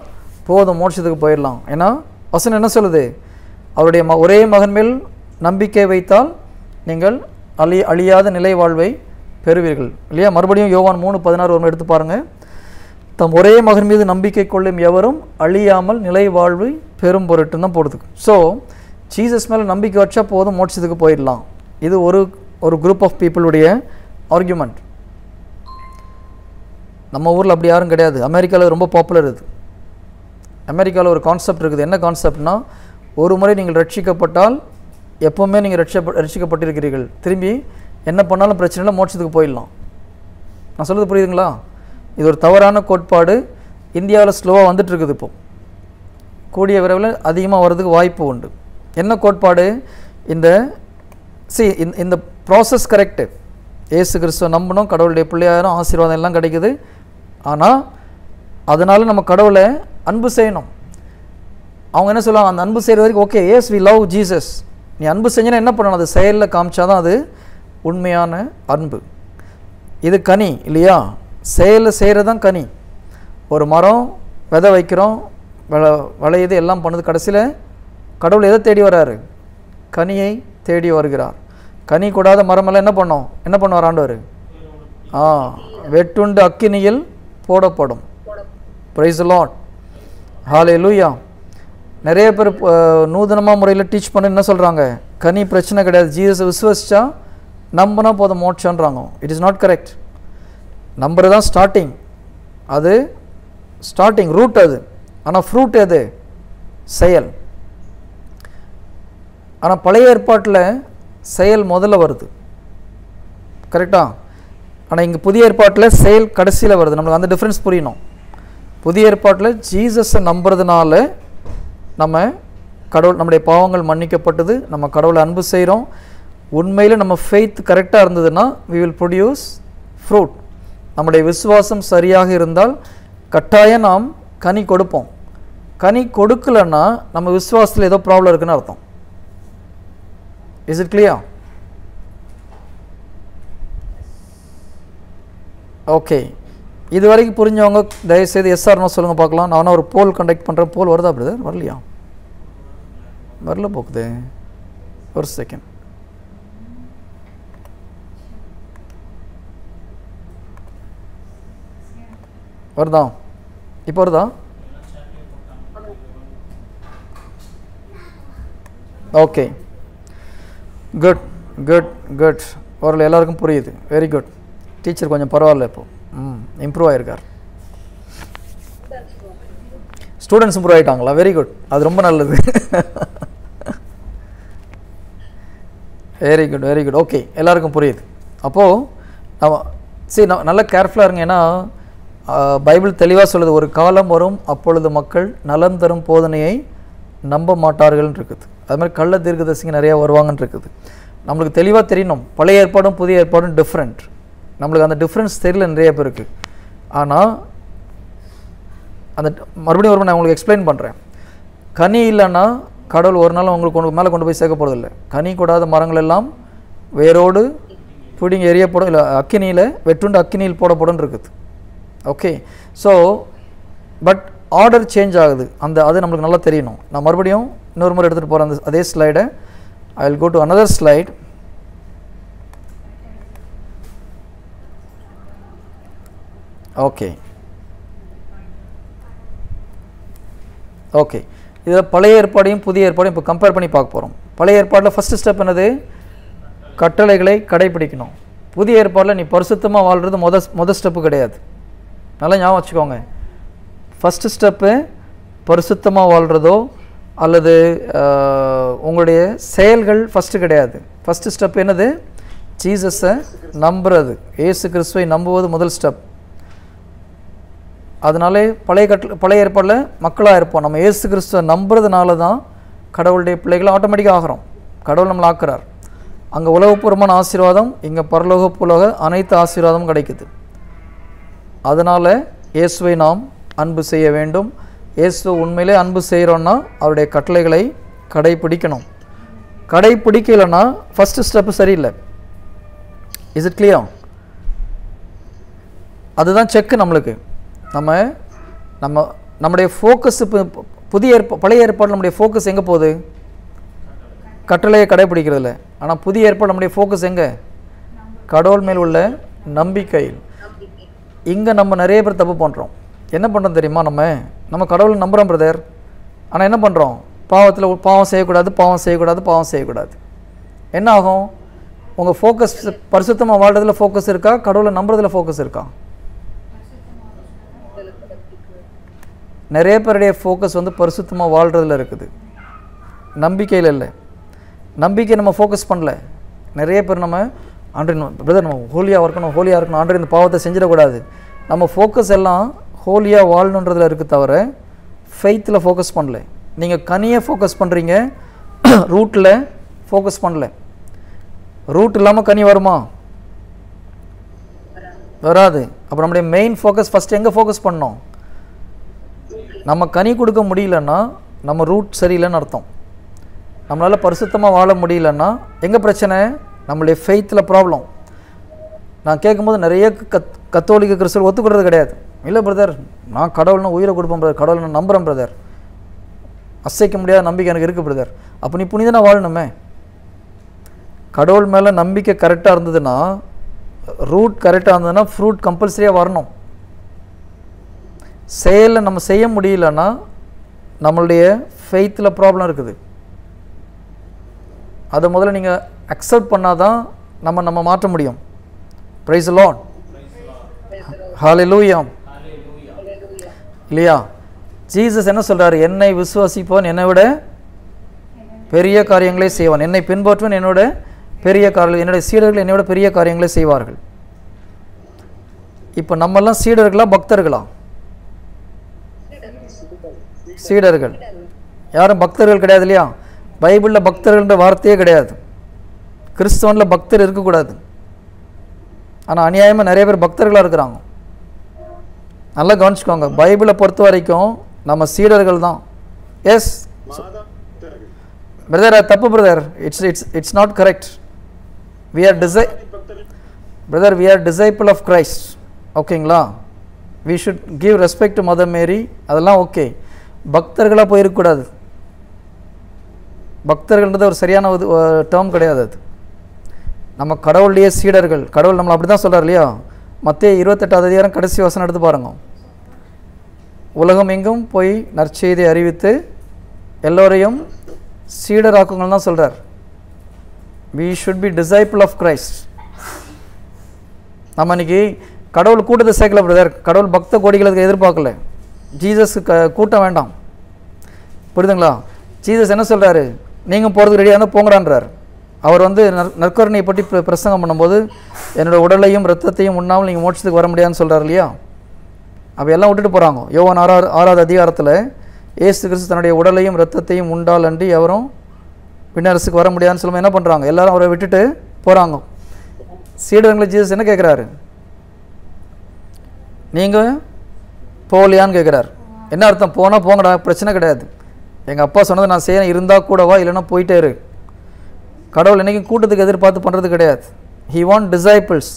போதும், மோட்சத்துக்கு போயிடலாம். ஏன்னா வசனம் என்ன சொல்லுது? அவருடைய ஒரே மகன் மேல் நம்பிக்கை வைத்தால் நீங்கள் அழியாத நிலை வாழ்வை பெறுவீர்கள் இல்லையா? மறுபடியும் யோவான் 3:16 ஒரு எடுத்து பாருங்கள். தம் ஒரே மகன் மீது நம்பிக்கை கொள்ளும் எவரும் அழியாமல் நிலை வாழ்வை பெரும் பொருட்டுன்னு தான் போடுது. ஸோ ஜீசஸ் மேலே நம்பிக்கை வச்சா போதும், மோட்சத்துக்கு போயிடலாம். இது ஒரு குரூப் ஆஃப் பீப்புளுடைய ஆர்கியூமெண்ட். நம்ம ஊரில் அப்படி யாரும் கிடையாது. அமெரிக்காவில் ரொம்ப பாப்புலர் இது. அமெரிக்காவில் ஒரு கான்செப்ட் இருக்குது. என்ன கான்செப்ட்னா, ஒரு முறை நீங்கள் ரட்சிக்கப்பட்டால் எப்போவுமே நீங்கள் ரட்சிக்கப்பட்டிருக்கிறீர்கள், திரும்பி என்ன பண்ணாலும் பிரச்சனை இல்லை, மோட்சத்துக்கு போயிடலாம். நான் சொல்கிறது புரியுதுங்களா? இது ஒரு தவறான கோட்பாடு. இந்தியாவில் ஸ்லோவாக வந்துட்டு இருக்குது. இப்போது கூடிய விரைவில் அதிகமாக வர்றதுக்கு வாய்ப்பு உண்டு. என்ன கோட்பாடு? இந்த ப்ராசஸ் கரெக்டு. ஏசு கிறிஸ்துவ நம்பணும், கடவுளுடைய பிள்ளையாயிரம், ஆசீர்வாதம் எல்லாம் கிடைக்குது. ஆனால் அதனால் நம்ம கடவுளை அன்பு செய்யணும். அவங்க என்ன சொல்லுவாங்க? அந்த அன்பு செய்கிற வரைக்கும் okay, yes we love Jesus. நீ அன்பு செஞ்சுன்னா என்ன பண்ணணும்? அது செயலில் காமிச்சாதான் அது உண்மையான அன்பு. இது கனி இல்லையா? செயலில் செய்கிறது தான் கனி. ஒரு மரம் விதை வைக்கிறோம், விளையுது, எல்லாம் பண்ணுது, கடைசியில் கடவுள் எதை தேடி வர்றாரு? கனியை தேடி வருகிறார். கனி கூடாத மரமெல்லாம் என்ன பண்ணுவார் ஆண்டவர்? வெட்டுண்டு அக்கினியில் போடப்படும். பிரைஸ் தி லார்ட், ஹல்லேலூயா. நிறைய பேர் நூதனமாக முறையில் டீச் பண்ண என்ன சொல்கிறாங்க? கனி பிரச்சனை கிடையாது, ஜீசஸை விசுவசிச்சா நம்பினா போதும் மோட்சன்றாங்க. It is not correct. நம்புறது தான் ஸ்டார்டிங், அது ஸ்டார்டிங் ரூட் அது. ஆனால் ஃப்ரூட் எது? செயல். ஆனால் பழைய ஏற்பாட்டில் செயல் முதல்ல வருது, கரெக்டா? ஆனால் இங்கே புதிய ஏற்பாட்டில் செயல் கடைசியில் வருது. நம்மளுக்கு அந்த டிஃப்ரென்ஸ் புரியணும். புதிய ஏற்பாட்டில் ஜீசஸை நம்புறதுனால நம்ம நம்முடைய பாவங்கள் மன்னிக்கப்பட்டது, நம்ம கடவுளை அன்பு செய்கிறோம். உண்மையில் நம்ம ஃபெய்த் கரெக்டாக இருந்ததுன்னா we will produce fruit. நம்முடைய விசுவாசம் சரியாக இருந்தால் கட்டாயம் நாம் கனி கொடுப்போம். கனி கொடுக்கலன்னா நம்ம விசுவாசத்தில் ஏதோ ப்ராப்ளம் இருக்குன்னு அர்த்தம். Is it clear? ஓகே, இது வரைக்கும் புரிஞ்சவங்க தயவுசெய்து எஸ்ஆர்னோ சொல்லுங்கள் பார்க்கலாம். நான் வேணா ஒரு போல் கண்டக்ட் பண்ணுறேன். போல் வருதா பிரதர்? வரலையா? வரல போக்குது. ஒரு செகண்ட். வருதா? இப்போ வருதா? Okay, good good good. வரல, எல்லாருக்கும் புரியுது. Very good. டீச்சர் கொஞ்சம் பரவாயில்ல, இப்போ இம்ப்ரூவ் ஆகிருக்கார். ஸ்டூடெண்ட்ஸ் இம்ப்ரூவ் ஆகிட்டாங்களா? வெரி குட், அது ரொம்ப நல்லது. Very good very good. Okay, எல்லாருக்கும் புரியுது. அப்போது நம்ம சரி நல்லா கேர்ஃபுல்லாக இருங்க. ஏன்னா பைபிள் தெளிவாக சொல்லுது, ஒரு காலம் வரும் அப்பொழுது மக்கள் நலம் தரும் போதனையை நம்ப மாட்டார்கள்னு இருக்குது. அது மாதிரி கள்ள தீர்க்கதரிசிங்க நிறையா வருவாங்கன்னு இருக்குது. நம்மளுக்கு தெளிவாக தெரியணும், பழைய ஏற்பாடும் புதிய ஏற்பாடும் டிஃப்ரெண்ட். நம்மளுக்கு அந்த டிஃப்ரென்ஸ் தெரியல நிறைய பேருக்கு. ஆனால் அந்த மறுபடியும் ஒரு நான் உங்களுக்கு எக்ஸ்பிளைன் பண்ணுறேன். கனி இல்லைன்னா கடவுள் ஒரு நாள் உங்களுக்கு மேலே கொண்டு போய் சேர்க்க போகிறதில்ல. கனி கூடாத மரங்கள் எல்லாம் வேரோடு பிடிங்கி எரியப்படும், இல்லை அக்கினியில் வெட்டுண்டு அக்கினியில் போடப்படும் இருக்குது. Okay, so but order change ஆகுது. அது நம்மளுக்கு நல்லா தெரியணும். நான் மறுபடியும் இன்னொரு முறை எடுத்துகிட்டு போகிறேன் அந்த அதே ஸ்லைடை. I will go to another slide. Okay okay, இதில் பழைய ஏற்பாடையும் புதிய ஏற்பாடையும் இப்போ கம்பேர் பண்ணி பார்க்க போகிறோம். பழைய ஏற்பாட்டில் ஃபஸ்ட்டு ஸ்டெப் என்னது? கட்டளைகளை கடைப்பிடிக்கணும். புதிய ஏற்பாடில் நீ பரிசுத்தமாக வாழ்கிறது மொதல் ஸ்டெப்பு கிடையாது. நல்லா ஞாபகம் வச்சுக்கோங்க. ஃபஸ்ட்டு ஸ்டெப்பு பரிசுத்தமாக வாழ்கிறதோ அல்லது உங்களுடைய செயல்கள் ஃபஸ்ட்டு கிடையாது. ஃபஸ்ட்டு ஸ்டெப் என்னது? ஜீசஸை நம்புறது, இயேசு கிறிஸ்துவை நம்புவது முதல் ஸ்டெப். அதனாலே பழைய ஏற்பாடில் மக்களாக இருப்போம். நம்ம இயேசு கிறிஸ்துவை நம்புறதுனால தான் கடவுளுடைய பிள்ளைகளை ஆட்டோமேட்டிக்காக ஆகிறோம். கடவுள் நம்மளை ஆக்குறார். அங்கே உலகப்பூர்வமான ஆசீர்வாதம், இங்கே பரலோக புலக அனைத்து ஆசீர்வாதமும் கிடைக்குது. அதனால் இயேசுவை நாம் அன்பு செய்ய வேண்டும். இயேசுவை உண்மையிலே அன்பு செய்கிறோன்னா அவருடைய கட்டளைகளை கடைப்பிடிக்கணும். கடைப்பிடிக்கலைன்னா ஃபஸ்ட்டு ஸ்டெப்பு சரியில்லை. Is it clear? அதுதான் செக்கு நம்மளுக்கு. நம்முடைய ஃபோக்கஸ் இப்போ பழைய ஏற்பாடு நம்முடைய ஃபோக்கஸ் எங்கே போகுது? கட்டளையை கடைப்பிடிக்கிறதில்ல. ஆனால் புதிய ஏற்பாடு நம்முடைய ஃபோக்கஸ் எங்கே? கடவுள் மேல் உள்ள நம்பிக்கை. இங்கே நம்ம நிறைய பேர் தப்பு பண்ணுறோம். என்ன பண்ணுறோம் தெரியுமா? நம்ம கடவுளை நம்புகிறோம் பிரதர். ஆனால் என்ன பண்ணுறோம்? பாவம் செய்யக்கூடாது. என்ன ஆகும்? உங்கள் ஃபோக்கஸ் பரிசுத்தமாக வாழ்றதுல ஃபோக்கஸ் இருக்கா, கடவுளை நம்புறதுல ஃபோக்கஸ் இருக்கா? நிறைய பேருடைய ஃபோக்கஸ் பரிசுத்தமாக வாழ்கிறதுல இருக்குது, நம்பிக்கையில் இல்லை. நம்பிக்கை நம்ம ஃபோக்கஸ் பண்ணல. நிறைய பேர் பிரதர் நம்ம ஹோலியாக இருக்கணும், ஆண்டு இந்த பாவத்தை செஞ்சிடக்கூடாது. நம்ம ஃபோக்கஸ் எல்லாம் ஹோலியாக வாழணுன்றதில் இருக்குது தவிர ஃபெய்த்தில் ஃபோக்கஸ் பண்ணல. நீங்கள் கனியை ஃபோக்கஸ் பண்ணுறீங்க, ரூட்டில் ஃபோக்கஸ் பண்ணல. ரூட் இல்லாமல் கனி வருமா? வராது. அப்போ நம்முடைய மெயின் ஃபோக்கஸ் ஃபஸ்ட்டு எங்கே ஃபோக்கஸ் பண்ணோம்? நம்ம கனி கொடுக்க முடியலன்னா நம்ம ரூட் சரியில்லைன்னு அர்த்தம். நம்மளால் பரிசுத்தமாக வாழ முடியலன்னா எங்கே பிரச்சனை? நம்மளுடைய ஃபெய்த்தில் ப்ராப்ளம். நான் கேட்கும்போது நிறைய கத்தோலிக்க கிறிஸ்தவர்கள் ஒத்துக்கிறது கிடையாது. இல்லை பிரதர், நான் கடவுள்னா உயிரை கொடுப்பேன் பிரதர், கடவுளை நான் நம்புகிறேன் பிரதர், அசைக்க முடியாத நம்பிக்கை எனக்கு இருக்குது பிரதர். அப்போ நீ புனிதனாக வாழணுமே. கடவுள் மேலே நம்பிக்கை கரெக்டாக இருந்ததுன்னா, ரூட் கரெக்டாக இருந்ததுன்னா ஃப்ரூட் கம்பல்சரியாக வரணும். செயலில் நம்ம செய்ய முடியலன்னா நம்மளுடைய ஃபெய்த்தில் ப்ராப்ளம் இருக்குது. அதை முதல்ல நீங்கள் அக்செப்ட் பண்ணாதான் நம்ம மாற்ற முடியும். பிரைஸ் தி லார்ட், ஹல்லேலூயா. இல்லையா? ஜீசஸ் என்ன சொல்கிறார்? என்னை விசுவாசிப்பவன் என்னை விட பெரிய காரியங்களை செய்வான், என்னை பின்பற்றுவன் என்னோட பெரிய காரியங்கள், என்னுடைய சீடர்கள் என்னை விட பெரிய காரியங்களை செய்வார்கள். இப்போ நம்மெல்லாம் சீடர்களா பக்தர்களா? சீடர்கள். யாரும் பக்தர்கள் கிடையாது இல்லையா? பைபிளில் பக்தர்கள்ன்ற வார்த்தையே கிடையாது. கிறிஸ்தவனில் பக்தர் இருக்கக்கூடாது. ஆனால் அநியாயமாக நிறைய பேர் பக்தர்களாக இருக்கிறாங்க. நல்லா கவனிச்சுக்கோங்க. பைபிளை பொறுத்த வரைக்கும் நம்ம சீடர்கள் தான். எஸ் பிரதர், தப்பு brother. It's not correct. We are disciple of Christ. ஓகேங்களா? We should give respect to Mother Mary, அதெல்லாம் ஓகே. பக்தர்களாக போயிருக்கக்கூடாது. பக்தர்கள்ன்றது ஒரு சரியான டேர்ம் கிடையாது. அது நம்ம கடவுளுடைய சீடர்கள். கடவுள் நம்மளை அப்படி தான் சொல்கிறார் இல்லையா? மத்தேயு 28வது அதிகாரம் கடைசி வசனம் எடுத்து பாருங்க. உலகம் எங்கும் போய் நற்செய்தியை அறிவித்து எல்லோரையும் சீடராக்குங்கள் தான் சொல்கிறார். we should be disciple of Christ. நம்ம இன்னைக்கு கடவுள் கூட்டத்தை சேர்க்கல பிரதர். கடவுள் பக்த கோடிகளுக்கு எதிர்பார்க்கல. ஜீசஸ் கூட்டம் வேண்டாம். புரியுதுங்களா? ஜீசஸ் என்ன சொல்கிறாரு? நீங்கள் போகிறதுக்கு ரெடியாக இருந்தால் போங்கடான்றார். அவர் நற்கருணையை பற்றி பிரசங்கம் பண்ணும்போது என்னோடய உடலையும் இரத்தத்தையும் உண்ணாமல் நீங்கள் மோட்சத்துக்கு வர முடியாதுன்னு சொல்கிறார் இல்லையா? அப்போ எல்லாம் விட்டுட்டு போகிறாங்க. யோவான் 6வது அதிகாரத்தில் இயேசு கிறிஸ்து தன்னுடைய உடலையும் இரத்தத்தையும் உண்டால் அன்றி எவரும் விண்ணரசுக்கு வர முடியாதுன்னு சொல்லும்போது என்ன பண்ணுறாங்க? எல்லாரும் அவரை விட்டுட்டு போகிறாங்க. சீடர்களை ஜீசஸ் என்ன கேட்குறாரு? நீங்கள் போகலையான்னு கேட்குறாரு. என்ன அர்த்தம்? போனால் போங்கடா, பிரச்சனை கிடையாது. எங்கள் அப்பா சொன்னதை நான் செய்ய இருந்தால் கூடவா, இல்லைன்னா போயிட்டே இரு. கடவுள் என்றைக்கும் கூட்டத்துக்கு எதிர்பார்த்து பண்ணுறது கிடையாது. He want disciples.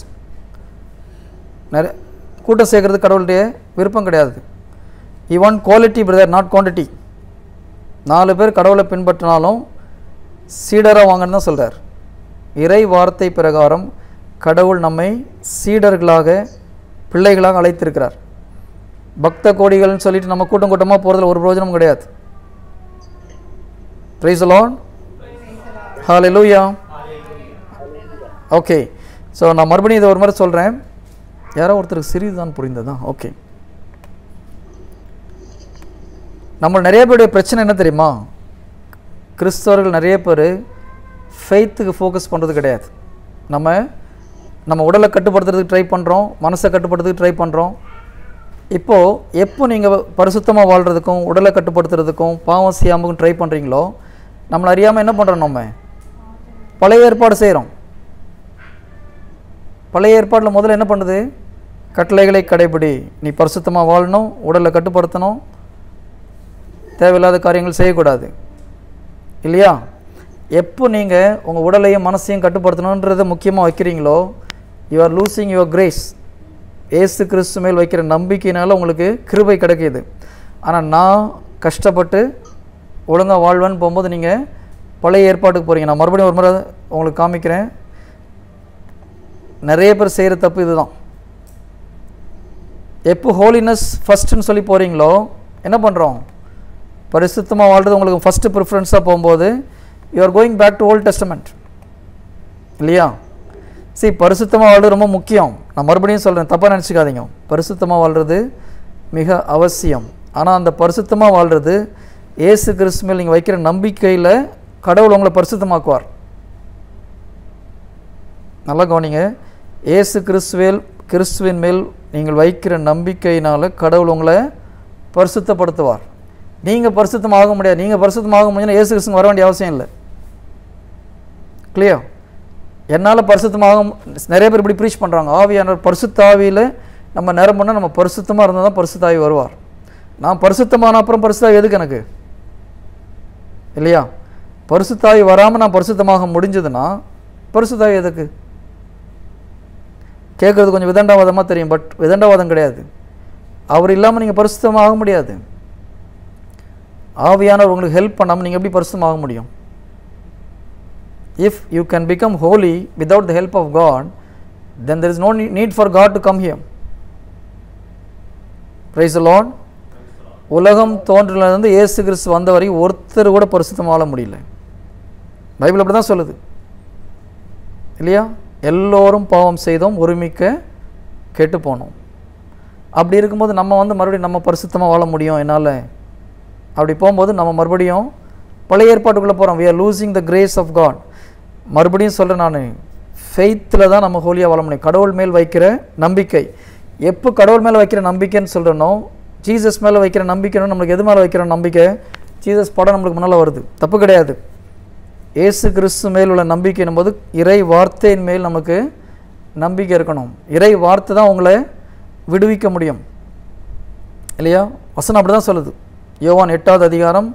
நிறைய கூட்டம் சேர்க்கறது கடவுளுடைய விருப்பம் கிடையாது. He want quality brother, not quantity. 4 பேர் கடவுளை பின்பற்றினாலும் சீடராக வாங்கன்னு தான் சொல்கிறார். இறை வார்த்தை பிரகாரம் கடவுள் நம்மை சீடர்களாக, பிள்ளைகளாக அழைத்திருக்கிறார். பக்த கோடிகள்னு சொல்லிட்டு நம்ம கூட்டம் கூட்டமாக போகிறதுல ஒரு பிரயோஜனம் கிடையாது. Praise the Lord. Hallelujah. Okay. So நான் மறுபடியும் இதை ஒரு மாதிரி சொல்கிறேன். யாரோ ஒருத்தருக்கு சிறிதுதான் புரிந்ததா? ஓகே. நம்ம நிறைய பேருடைய பிரச்சனை என்ன தெரியுமா? கிறிஸ்தவர்கள் நிறைய பேர் ஃபெய்த்துக்கு ஃபோக்கஸ் பண்ணுறது கிடையாது. நம்ம உடலை கட்டுப்படுத்துறதுக்கு ட்ரை பண்ணுறோம், மனசை கட்டுப்படுத்துறதுக்கு ட்ரை பண்ணுறோம். எப்போ நீங்கள் பரிசுத்தமாக வாழ்கிறதுக்கும் உடலை கட்டுப்படுத்துறதுக்கும் பாவம் செய்யாமலும் ட்ரை பண்ணுறீங்களோ, நம்மளை அறியாமல் என்ன பண்ணுறோம்? நம்ம பழைய ஏற்பாடு செய்கிறோம். பழைய ஏற்பாட்டில் முதல்ல என்ன பண்ணுது? கட்டளைகளை கடைபிடி, நீ பரிசுத்தமாக வாழணும், உடலை கட்டுப்படுத்தணும், தேவையில்லாத காரியங்கள் செய்யக்கூடாது இல்லையா? எப்போ நீங்கள் உங்கள் உடலையும் மனசையும் கட்டுப்படுத்தணுன்றதை முக்கியமாக வைக்கிறீங்களோ, you are losing your grace. Yesu Kristu மேல் வைக்கிற நம்பிக்கையினால உங்களுக்கு கிருபை கிடைக்கிது. ஆனால் நான் கஷ்டப்பட்டு ஒழுங்காக வாழ்வேன்னு போகும்போது நீங்கள் பழைய ஏற்பாட்டுக்கு போகிறீங்க. நான் மறுபடியும் ஒரு முறை உங்களுக்கு காமிக்கிறேன். நிறைய பேர் செய்கிற தப்பு இதுதான். எப்போ ஹோலினஸ் ஃபஸ்ட்டுன்னு சொல்லி போகிறீங்களோ என்ன பண்ணுறோம்? பரிசுத்தமாக வாழ்கிறது உங்களுக்கு ஃபஸ்ட்டு ப்ரிஃபரன்ஸாக போகும்போது you are going back to Old Testament இல்லையா? சரி, பரிசுத்தமாக வாழ்றது ரொம்ப முக்கியம். நான் மறுபடியும் சொல்கிறேன், தப்பாக நினச்சிக்காதீங்க. பரிசுத்தமாக வாழ்கிறது மிக அவசியம். ஆனால் அந்த பரிசுத்தமாக வாழ்கிறது ஏசு கிறிஸ்து மேல் நீங்கள் வைக்கிற நம்பிக்கையில் கடவுள் உங்களை பரிசுத்தமாக்குவார். நல்லா கவனிங்க. ஏசு கிறிஸ்துவின் மேல் நீங்கள் வைக்கிற நம்பிக்கையினால் கடவுள் உங்களை பரிசுத்தப்படுத்துவார். நீங்கள் பரிசுத்தமாக முடியாது. நீங்கள் பரிசுத்தமாக முடிஞ்சுன்னா ஏசு கிறிஸ்துக்கு வர வேண்டிய அவசியம் இல்லை. கிளியர்? என்னால் பரிசுத்தமாக நிறைய பேர் இப்படி ப்ரீச் பண்ணுறாங்க. ஆவியானவர் பரிசுத்தாவியில் நம்ம நேரம் பண்ணால் நம்ம பரிசுத்தமாக இருந்தால் தான் பரிசுத்தாவி வருவார். நான் பரிசுத்தமான அப்புறம் பரிசுத்தாவி எதுக்கு எனக்கு? இல்லையா? பரிசுத்தாவி வராமல் நான் பரிசுத்தமாக முடிஞ்சதுன்னா பரிசுத்தாவி எதுக்கு? கேட்குறது கொஞ்சம் விதண்டாவாதமாக தெரியும், பட் விதண்டாவாதம் கிடையாது. அவர் இல்லாமல் நீங்கள் பரிசுத்தமாக முடியாது. ஆவியானவர் உங்களுக்கு ஹெல்ப் பண்ணாமல் நீங்கள் எப்படி பரிசுத்தமாக முடியும்? If you can become holy without the help of God, then there is no need for God to come here. Praise the Lord. உலகம் தோன்றிலிருந்து இயேசு கிறிஸ்து வந்த வரை ஒருத்தர் கூட பரிசுத்தமாக வாழ முடியல. பைபிள் அப்படி தான் சொல்லுது இல்லையா? எல்லோரும் பாவம் செய்தோம், ஒருமிக்க கெட்டு போனோம். அப்படி இருக்கும்போது நம்ம மறுபடியும் நம்ம பரிசுத்தமாக வாழ முடியும் என்னால்? அப்படி போகும்போது நம்ம மறுபடியும் பழைய ஏற்பாட்டுக்குள்ளே போகிறோம். we are losing the grace of God. மறுபடியும் சொல்கிறேன், நான் ஃபெய்த்தில் தான் நம்ம ஹோலியாக வாழ முடியும். கடவுள் மேல் வைக்கிற நம்பிக்கை. எப்போ கடவுள் மேலே வைக்கிற நம்பிக்கைன்னு சொல்கிறனோ, ஜீசஸ் மேலே வைக்கிற நம்பிக்கைன்னு நம்மளுக்கு எது மேலே வைக்கிற நம்பிக்கை? ஜீசஸ் படம் நம்மளுக்கு முன்னால் வருது, தப்பு கிடையாது. ஏசு கிறிஸ்து மேல் உள்ள நம்பிக்கைன்னும் போது இறை வார்த்தையின் மேல் நமக்கு நம்பிக்கை இருக்கணும். இறை வார்த்தை தான் உங்களை விடுவிக்க முடியும் இல்லையா? வசனம் அப்படி தான் சொல்லுது. யோவான் 8வது அதிகாரம்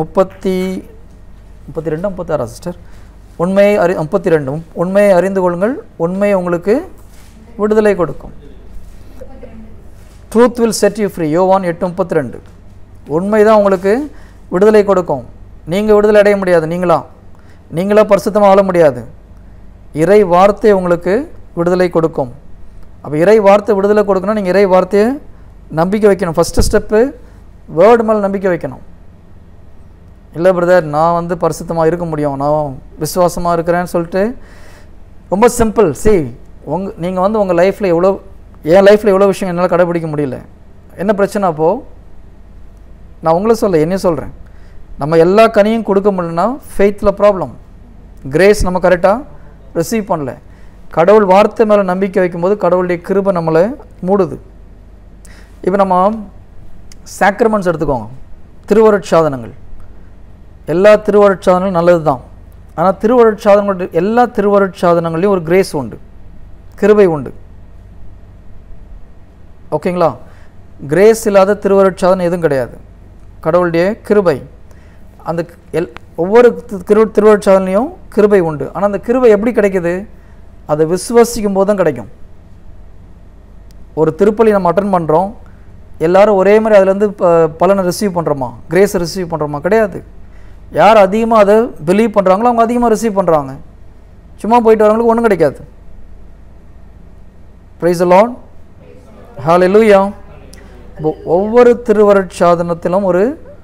32-36 சிஸ்டர். உண்மையை 32 உண்மையை அறிந்து கொள்ளுங்கள், உண்மையை உங்களுக்கு விடுதலை கொடுக்கும். Truth will set you free. யோவான் 8:32. உண்மை தான் உங்களுக்கு விடுதலை கொடுக்கும். நீங்கள் விடுதலை அடைய முடியாது. நீங்களா பரிசுத்தமாக வாழ முடியாது. இறை வார்த்தை உங்களுக்கு விடுதலை கொடுக்கும். அப்போ இறை வார்த்தை விடுதலை கொடுக்கணும். நீங்கள் இறை வார்த்தையை நம்பிக்கை வைக்கணும். ஃபஸ்ட்டு ஸ்டெப்பு வேர்டு மேலே நம்பிக்கை வைக்கணும். இல்லை பிரதர், நான் பரிசுத்தமாக இருக்க முடியும், நான் விசுவாசமாக இருக்கிறேன்னு சொல்லிட்டு ரொம்ப சிம்பிள். நீங்கள் உங்கள் லைஃப்பில் என் லைஃப்பில் எவ்வளோ விஷயம் என்னால் கடைபிடிக்க முடியல. என்ன பிரச்சனை? அப்போது நான் உங்களை என்னையும் சொல்கிறேன். நம்ம எல்லா கனியும் கொடுக்க முடியலன்னா ஃபெய்த்தில் ப்ராப்ளம். கிரேஸ் நம்ம கரெக்டாக ரிசீவ் பண்ணல. கடவுள் வார்த்தை மேலே நம்பிக்கை வைக்கும்போது கடவுளுடைய கிருபை நம்மளை மூடுது. இப்போ நம்ம சாக்ரமெண்ட்ஸ் எடுத்துக்கோங்க. திருவருட்சாதனங்கள், எல்லா திருவருட்சாதனங்களும் நல்லது தான். ஆனால் திருவருட்சாதனங்கள் எல்லா திருவருட்சாதனங்களையும் ஒரு கிரேஸ் உண்டு, கிருபை உண்டு. ஓகேங்களா? கிரேஸ் இல்லாத திருவருட்சாதனம் எதுவும் கிடையாது. கடவுளுடைய கிருபை, அந்த ஒவ்வொரு திருவருட்சாதனையும் கிருபை உண்டு. ஆனால் அந்த கிருபை எப்படி கிடைக்குது? அதை விசுவாசிக்கும் போது தான் கிடைக்கும். ஒரு திருப்பலி நம்ம அட்டன் பண்ணுறோம், எல்லோரும் ஒரே மாதிரி அதுலேருந்து பலனை ரிசீவ் பண்ணுறோமா, கிரேஸை ரிசீவ் பண்ணுறோமா? கிடையாது. யார் அதிகமாக அதை பிலீவ் பண்ணுறாங்களோ அவங்க அதிகமாக ரிசீவ் பண்ணுறாங்க. சும்மா போயிட்டு வரவங்களுக்கு ஒன்றும் கிடைக்காது. பிரைஸ் தி லார்ட், ஹல்லேலூயா. ஒவ்வொரு திருவருட்சாதனத்திலும் ஒரு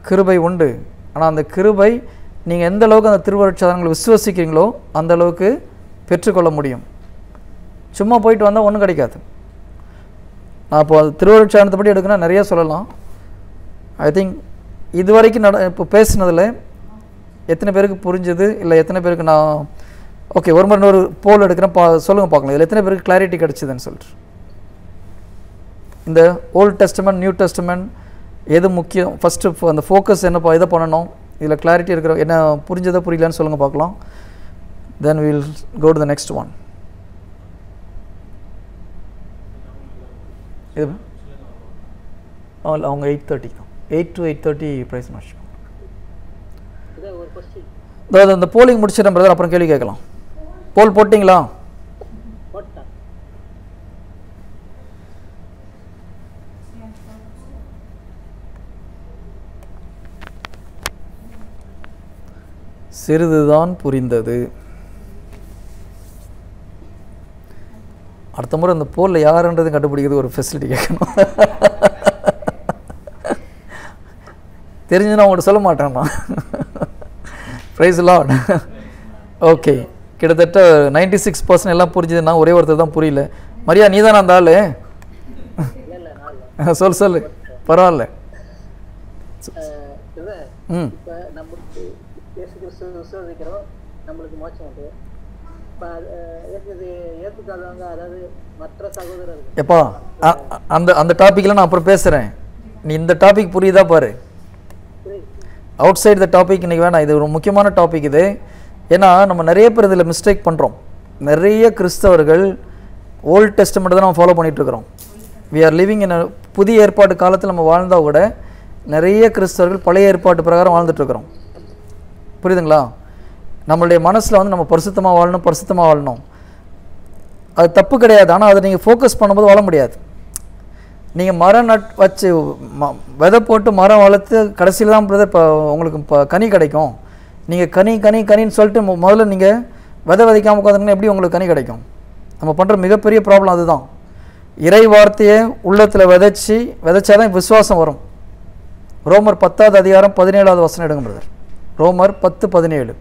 கிருபை உண்டு. ஆனால் அந்த கிருபை நீங்கள் எந்த அளவுக்கு அந்த திருவருட்சாதனங்களை விசுவசிக்கிறீங்களோ அந்த அளவுக்கு பெற்றுக்கொள்ள முடியும். சும்மா போயிட்டு வந்தால் ஒன்றும் கிடைக்காது. நான் இப்போ திருவருட்சாதனத்தை பற்றி எடுக்கணும்னா நிறைய சொல்லலாம். ஐ திங்க் இது வரைக்கும் இப்போ பேசினதில் எத்தனை பேருக்கு புரிஞ்சுது, இல்லை எத்தனை பேருக்கு நான் ஓகே ஒரு மாதிரி ஒரு போல் எடுக்கிறேன், சொல்லுங்கள் பார்க்கலாம். இதில் எத்தனை பேருக்கு கிளாரிட்டி கிடச்சிதுன்னு சொல்லிட்டு. இந்த ஓல்ட் டெஸ்டமெண்ட், நியூ டெஸ்டமெண்ட் எது முக்கியம், ஃபஸ்ட்டு அந்த ஃபோக்கஸ் என்னப்பா, இதை பண்ணணும், இதில் கிளாரிட்டி இருக்கிற என்ன புரிஞ்சதை புரியலன்னு சொல்லுங்கள் பார்க்கலாம். Then will go to the next one. இது அவங்க 8:30 தான், 8 to 8:30 ப்ரைஸ் மார்ச். இந்த போலிங் முடிச்சிடறேன் பிரதர், அப்புறம் கேள்வி கேட்கலாம். போல் போட்டிங்களா? சிறிதுதான் புரிந்தது. அடுத்த முறை அந்த போலில் யாருன்றது கண்டுபிடிக்கிறது ஒரு ஃபெசிலிட்டி கேட்கணும். தெரிஞ்சுன்னா அவங்கள்ட்ட சொல்ல மாட்டேன்னா. Price the Lord. ஓகே, கிட்டத்தட்ட 96% எல்லாம் புரிஞ்சுதுன்னா ஒரே ஒருத்தர் தான் புரியல. மரியா நீ தானே அந்த ஆளு? சொல்லு பரவாயில்ல. எப்பா அந்த டாபிக்ல நான் அப்புறம் பேசுறேன். நீ இந்த டாபிக் புரியுதா பாரு. அவுட் சைட் த டாபிக் இன்னைக்கு வேணாம். இது ஒரு முக்கியமான டாபிக் இது. ஏன்னா நம்ம நிறைய பேர் இதில் மிஸ்டேக் பண்ணுறோம். நிறைய கிறிஸ்தவர்கள் ஓல்ட் டெஸ்டமெண்ட் தான் நம்ம ஃபாலோ பண்ணிட்டு இருக்கிறோம். வி ஆர் லிவிங் இன் புதிய ஏற்பாட்டு காலத்தில் நம்ம வாழ்ந்தால் கூட நிறைய கிறிஸ்தவர்கள் பழைய ஏற்பாட்டு பிரகாரம் வாழ்ந்துட்டுருக்குறோம். புரியுதுங்களா? நம்மளுடைய மனசில் நம்ம பரிசுத்தமாக வாழணும். அது தப்பு கிடையாது. ஆனால் அதை நீங்கள் ஃபோக்கஸ் பண்ணும்போது வாழ முடியாது. நீங்கள் மரம் வச்சு விதை போட்டு மரம் வளர்த்து கடைசியில் தான் பிரதர் இப்போ உங்களுக்கு இப்போ கனி கிடைக்கும். நீங்கள் கனின்னு சொல்லிட்டு முதல்ல நீங்கள் விதை விதைக்காமல் உட்காந்துங்கன்னா எப்படி உங்களுக்கு கனி கிடைக்கும்? நம்ம பண்ணுற மிகப்பெரிய ப்ராப்ளம் அதுதான். இறை வார்த்தையை உள்ளத்தில் விதைச்சா தான் விசுவாசம் வரும். ரோமர் 10:17 எடுங்க பிரதர். ரோமர் 10:17.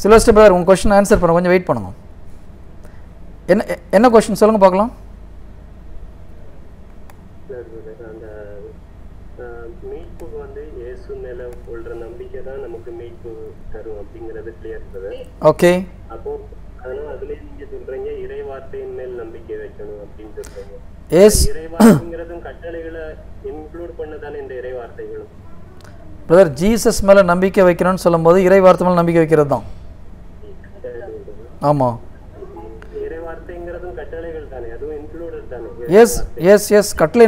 சில்வஸ்டர் பிரதர் உங்கள் கொஸ்டின் ஆன்சர் பண்ண கொஞ்சம் வெயிட் பண்ணுங்க. என்ன கொஸ்டின் சொல்லுங்க பார்க்கலாம். ஓகே, பிரதர் ஜீசஸ் மேலே நம்பிக்கை வைக்கணும்னு சொல்லும்போது இறை வார்த்தை மேலே நம்பிக்கை வைக்கிறது தான். ஆமாம், எஸ் கட்டளை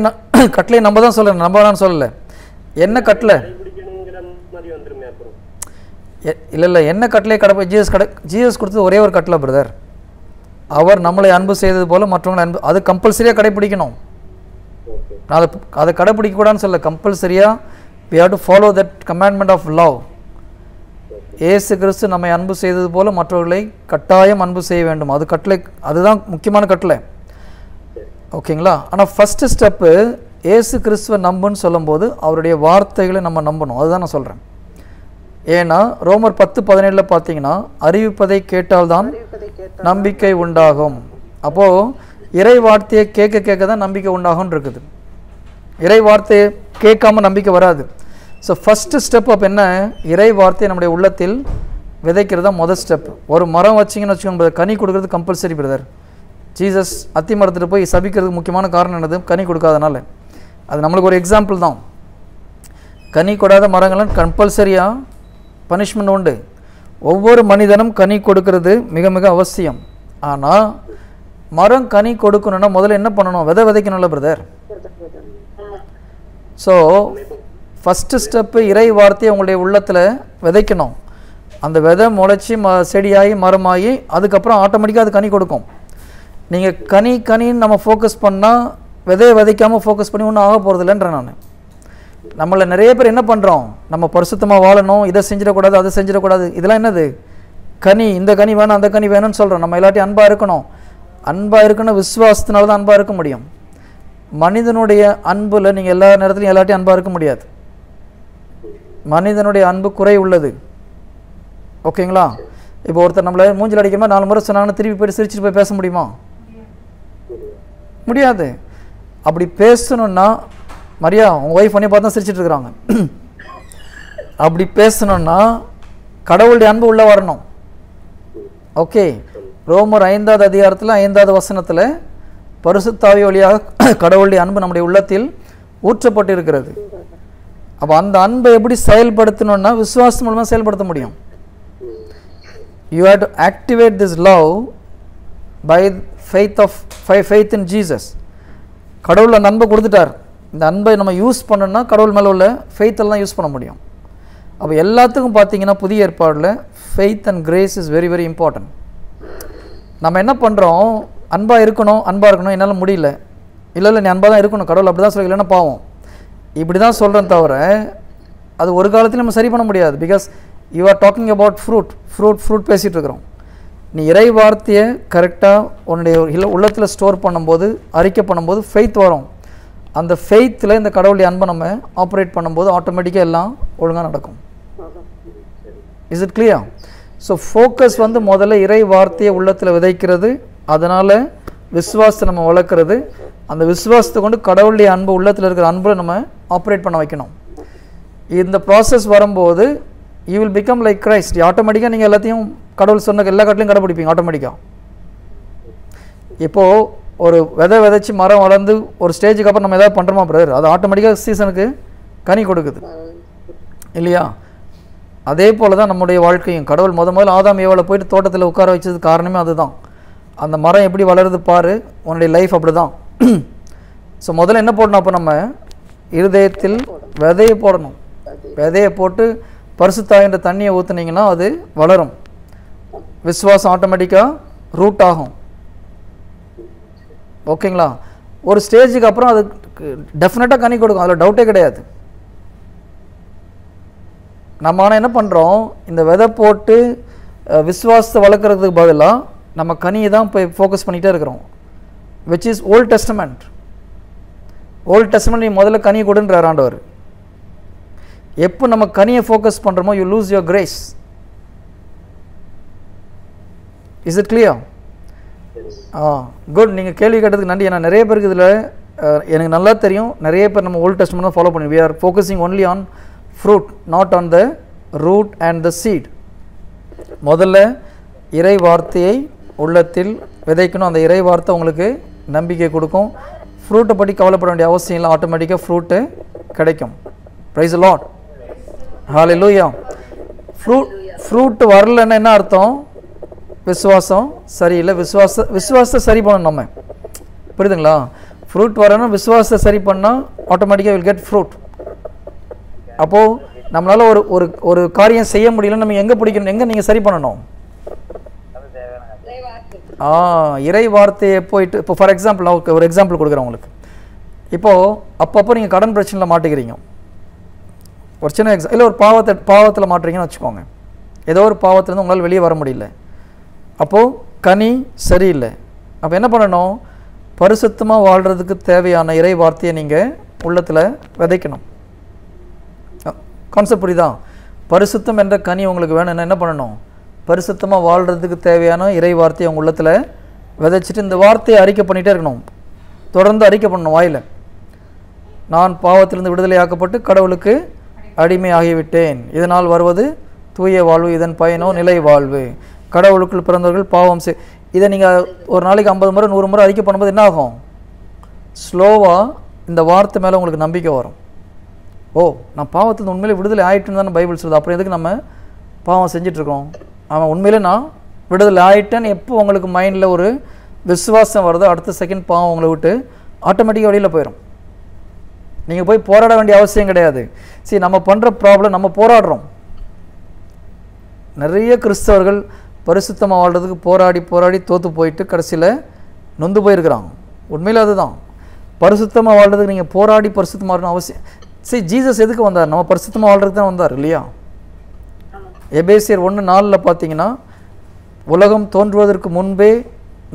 நம்ம தான் சொல்ல, நம்ம தான் சொல்லலை. என்ன கட்டளை? இல்லை என்ன கட்டளை ஜீசஸ் கொடுத்தது ஒரே ஒரு கட்டளை பிரதர். அவர் நம்மளை அன்பு செய்தது போல மற்றவங்களை அன்பு, அது கம்பல்சரியாக கடைபிடிக்கணும். நான் அதை கடைப்பிடிக்கக்கூடாதுன்னு சொல்ல, கம்பல்சரியாக we have to follow that commandment of love. இயேசு கிறிஸ்து நம்மை அன்பு செய்தது போல மற்றவர்களை கட்டாயம் அன்பு செய்ய வேண்டும். அது கட்டளை, அதுதான் முக்கியமான கட்டளை. ஓகேங்களா? ஆனால் ஃபஸ்ட்டு ஸ்டெப்பு இயேசு கிறிஸ்துவை நம்புன்னு சொல்லும்போது அவருடைய வார்த்தைகளை நம்ம நம்பணும். அதுதான் நான் சொல்கிறேன். ஏன்னா ரோமர் 10:17 பார்த்தீங்கன்னா, அறிவிப்பதை கேட்டால்தான் நம்பிக்கை உண்டாகும். அப்போது இறை வார்த்தையை கேட்க கேட்க தான் நம்பிக்கை உண்டாகும் இருக்குது. இறை வார்த்தையை கேட்காம நம்பிக்கை வராது. ஸோ ஃபஸ்ட்டு ஸ்டெப் அப்போ என்ன? இறை வார்த்தையை நம்முடைய உள்ளத்தில் விதைக்கிறது தான் முதல் ஸ்டெப். ஒரு மரம் வச்சிங்கன்னு வச்சுக்கோங்க பிரதர், கனி கொடுக்குறது கம்பல்சரி பிரதர். ஜீசஸ் அத்தி மரத்துட்டு போய் சபிக்கிறதுக்கு முக்கியமான காரணம் என்னது? கனி கொடுக்காதனால. அது நம்மளுக்கு ஒரு எக்ஸாம்பிள் தான். கனி கொடாத மரங்களும் கம்பல்சரியாக பனிஷ்மெண்ட் உண்டு. ஒவ்வொரு மனிதனும் கனி கொடுக்கறது மிக மிக அவசியம். ஆனால் மரம் கனி கொடுக்கணுன்னா முதல்ல என்ன பண்ணணும்? விதை விதைக்கணும்ல பிரதர். ஸோ ஃபஸ்ட்டு ஸ்டெப்பு இறை வார்த்தையை உங்களுடைய உள்ளத்தில் விதைக்கணும். அந்த விதை முளைச்சி செடியாகி மரமாகி அதுக்கப்புறம் ஆட்டோமேட்டிக்காக அது கனி கொடுக்கும். நீங்கள் கனின்னு நம்ம ஃபோக்கஸ் பண்ணால் விதையை விதைக்காமல் ஃபோக்கஸ் பண்ணி ஒன்றும் ஆக போகிறதில்லன்றேன் நான். நம்மளை நிறைய பேர் என்ன பண்ணுறோம்? நம்ம பரிசுத்தமாக வாழணும், இதை செஞ்சிடக்கூடாது, அதை செஞ்சிடக்கூடாது. இதெல்லாம் என்னது? கனி, இந்த கனி வேணும், அந்த கனி வேணும்னு சொல்கிறோம். நம்ம எல்லாத்தையும் அன்பாக இருக்கணும். அன்பாக இருக்கணும், விசுவாசத்தினால தான் அன்பாக இருக்க முடியும். மனிதனுடைய அன்பில் நீங்கள் எல்லா நேரத்துலையும் எல்லாத்தையும் அன்பாக இருக்க முடியாது. மனிதனுடைய அன்பு குறை உள்ளது. ஓகேங்களா? இப்போ ஒருத்தர் நம்மளை மூஞ்சில் அடிக்கிற மாதிரி 4 முறை சொன்னாங்கன்னு திருப்பி போய்ட்டு சிரிச்சுட்டு போய் பேச முடியுமா? முடியாது. அப்படி பேசணுன்னா, மரியா உங்கள் ஒய்ஃப் பண்ணி பார்த்து தான் சிரிச்சிட்டு இருக்கிறாங்க. அப்படி பேசணுன்னா கடவுளுடைய அன்பு உள்ளே வரணும். ஓகே, ரோமர் 5வது அதிகாரத்தில் 5வது வசனத்தில் பரிசுத்தாவி வழியாக கடவுளுடைய அன்பு நம்முடைய உள்ளத்தில் ஊற்றப்பட்டு இருக்கிறது. அப்போ அந்த அன்பை எப்படி செயல்படுத்தணும்னா விசுவாசம் மூலமாக செயல்படுத்த முடியும். You have to activate this love by faith in Jesus. கடவுள் அந்த அன்பை கொடுத்துட்டார். இந்த அன்பை நம்ம யூஸ் பண்ணணும்னா கடவுள் மேலே உள்ள ஃபெய்த்தெல்லாம் யூஸ் பண்ண முடியும். அப்போ எல்லாத்துக்கும் பார்த்தீங்கன்னா புதிய ஏற்பாடில் faith and grace is very very important. நம்ம என்ன பண்ணுறோம்? அன்பாக இருக்கணும், என்னால் முடியல. இல்லை நீ அன்பாக தான் இருக்கணும், கடவுள் அப்படி தான் சொல்லி, இல்லைன்னா பாவம், இப்படி தான் சொல்கிறேன் தவிர அது ஒரு காலத்தில் நம்ம சரி பண்ண முடியாது. Because you are talking about fruit பேசிகிட்டு இருக்கிறோம். நீ இறை வார்த்தையை கரெக்டாக உன்னுடைய உள்ளத்தில் ஸ்டோர் பண்ணும்போது, அறிக்கை பண்ணும்போது ஃபெய்த் வரும். அந்த ஃபெய்த்தில் இந்த கடவுளுடைய அன்பை நம்ம ஆப்ரேட் பண்ணும்போது ஆட்டோமேட்டிக்காக எல்லாம் ஒழுங்காக நடக்கும். Is it clear? So focus முதல்ல இறை வார்த்தையை உள்ளத்தில் விதைக்கிறது, அதனால் விசுவாசத்தை நம்ம வளர்க்குறது. அந்த விசுவாசத்தை கொண்டு கடவுளுடைய அன்பு, உள்ளத்தில் இருக்கிற அன்பை நம்ம ஆப்ரேட் பண்ண வைக்கணும். இந்த ப்ராசஸ் வரும்போது you will become like Christ. ஆட்டோமேட்டிக்காக நீங்கள் எல்லாத்தையும் கடவுள் சொன்ன எல்லா கட்டளையும் கடைப்பிடிப்பீங்க ஆட்டோமேட்டிக்காக. இப்போது ஒரு விதைச்சி மரம் வளர்ந்து ஒரு ஸ்டேஜுக்கு அப்புறம் நம்ம எதாவது பண்ணுறோமா பிரதர்? அது ஆட்டோமேட்டிக்காக சீசனுக்கு கனி கொடுக்குது இல்லையா? அதே போல் தான் நம்முடைய வாழ்க்கையும். கடவுள் முதல்ல ஆதாம் ஏவாளை போயிட்டு தோட்டத்தில் உட்கார வச்சது காரணமே அதுதான். அந்த மரம் எப்படி வளருது பாரு, உன்னுடைய லைஃப் அப்படி தான். ஸோ முதல்ல என்ன போடணும்? அப்போ நம்ம இருதயத்தில் விதையை போடணும். விதையை போட்டு பரிசுத்தாவின்ற தண்ணியை ஊற்றுனீங்கன்னா அது வளரும். விசுவாசம் ஆட்டோமேட்டிக்காக ரூட் ஆகும். ஓகேங்களா? ஒரு ஸ்டேஜுக்கு அப்புறம் அது டெஃபினட்டாக கனி கொடுக்கும், அதில் டவுட்டே கிடையாது. நம்ம ஆனால் என்ன பண்ணுறோம்? இந்த விதை போட்டு விசுவாசத்தை வளர்க்குறதுக்கு பதிலாக நம்ம கனியை தான் போய் ஃபோக்கஸ் பண்ணிகிட்டே இருக்கிறோம். Which is Old Testament. Old Testament நீ முதல்ல கனியை கொடுன்றார் ஆண்டவர். எப்போ நம்ம கனியை ஃபோக்கஸ் பண்ணுறோமோ you lose your grace. Is it clear? Good. நீங்கள் கேள்வி கேட்டதுக்கு நன்றி. ஏன்னா நிறைய பேருக்கு இதில் எனக்கு நல்லா தெரியும், நிறைய பேர் நம்ம ஓல்ட் டெஸ்டமெண்ட் தான் ஃபாலோ பண்ணி. We are focusing only on fruit, not on the root and the seed. முதல்ல இறை வார்த்தையை உள்ளத்தில் விதைக்கணும். அந்த இறை வார்த்தை உங்களுக்கு நம்பிக்கை கொடுக்கும். ஃப்ரூட்டை பற்றி கவலைப்பட வேண்டிய அவசியம் இல்லை, ஆட்டோமேட்டிக்காக ஃப்ரூட்டு கிடைக்கும். Price the Lord. Hallelujah. Fruit வரலன்னா என்ன அர்த்தம்? விசுவாசம் சரியில்லை. விசுவாசத்தை சரி பண்ணணும் நம்ம. புரியுதுங்களா? ஃப்ரூட் வரணும், விசுவாசத்தை சரி பண்ணால் ஆட்டோமேட்டிக்காக வில் கெட் ஃப்ரூட். அப்போது நம்மளால் ஒரு ஒரு காரியம் செய்ய முடியல, நம்ம எங்கே பிடிக்கணும்? எங்கே நீங்கள் சரி பண்ணணும்? இறை வார்த்தையை போயிட்டு, இப்போ ஃபார் எக்ஸாம்பிள் நான் ஒரு எக்ஸாம்பிள் கொடுக்குறேன் உங்களுக்கு. இப்போது அப்பப்போ நீங்கள் கடன் பிரச்சனையில் மாட்டிக்கிறீங்க. ஒரு சின்ன இல்லை ஒரு பாவத்தில் மாட்டுறீங்கன்னு வச்சுக்கோங்க. ஏதோ ஒரு பாவத்திலேருந்து உங்களால் வெளியே வர முடியல. அப்போது கனி சரியில்லை. அப்போ என்ன பண்ணணும்? பரிசுத்தமாக வாழ்கிறதுக்கு தேவையான இறை வார்த்தையை நீங்கள் உள்ளத்தில் விதைக்கணும். கான்செப்ட் புரியுதா? பரிசுத்தம் என்ற கனி உங்களுக்கு வேணும்னா என்ன பண்ணணும்? பரிசுத்தமாக வாழ்கிறதுக்கு தேவையான இறை வார்த்தையை உங்கள் உள்ளத்தில் விதைச்சிட்டு இந்த வார்த்தையை அறிக்கை பண்ணிகிட்டே இருக்கணும். தொடர்ந்து அறிக்கை பண்ணணும் வாயில். நான் பாவத்திலிருந்து விடுதலையாக்கப்பட்டு கடவுளுக்கு அடிமை ஆகிவிட்டேன், இதனால் வருவது தூய வாழ்வு, இதன் பயனோ நிலை வாழ்வு, கடவுளுக்குள் பிறந்தவர்கள் பாவம் இதை நீங்கள் ஒரு நாளைக்கு 50 முறை 100 முறை அறிக்கை பண்ணும்போது என்ன ஆகும்? ஸ்லோவாக இந்த வார்த்தை மேலே உங்களுக்கு நம்பிக்கை வரும். ஓ, நான் பாவத்தில் உண்மையிலே விடுதலை ஆகிட்டுன்னு தானே பைபிள் சொல்லுது, அப்புறம் எதுக்கு நம்ம பாவம் செஞ்சிட்ருக்கோம்? அவன் உண்மையிலே நான் விடுதலை ஆகிட்டேன்னு எப்போ உங்களுக்கு மைண்டில் ஒரு விசுவாசம் வருதோ அடுத்த செகண்ட் பாவம் உங்களை விட்டு ஆட்டோமேட்டிக்காக வெளியில் போயிடும். நீங்கள் போய் போராட வேண்டிய அவசியம் கிடையாது. சரி, நம்ம பண்ணுற ப்ராப்ளம் நம்ம போராடுறோம். நிறைய கிறிஸ்தவர்கள் பரிசுத்தமாக வாழ்கிறதுக்கு போராடி போராடி தோற்று போயிட்டு கடைசியில் நொந்து போயிருக்கிறாங்க. உண்மையில் அதுதான். பரிசுத்தமாக வாழ்கிறதுக்கு நீங்கள் போராடி பரிசுத்தமாக இருக்கணும் அவசியம். சரி, ஜீசஸ் எதுக்கு வந்தார்? நம்ம பரிசுத்தமாக வாழ்கிறதுக்கு தான் வந்தார் இல்லையா? எபேசியர் 1:4 பார்த்தீங்கன்னா, உலகம் தோன்றுவதற்கு முன்பே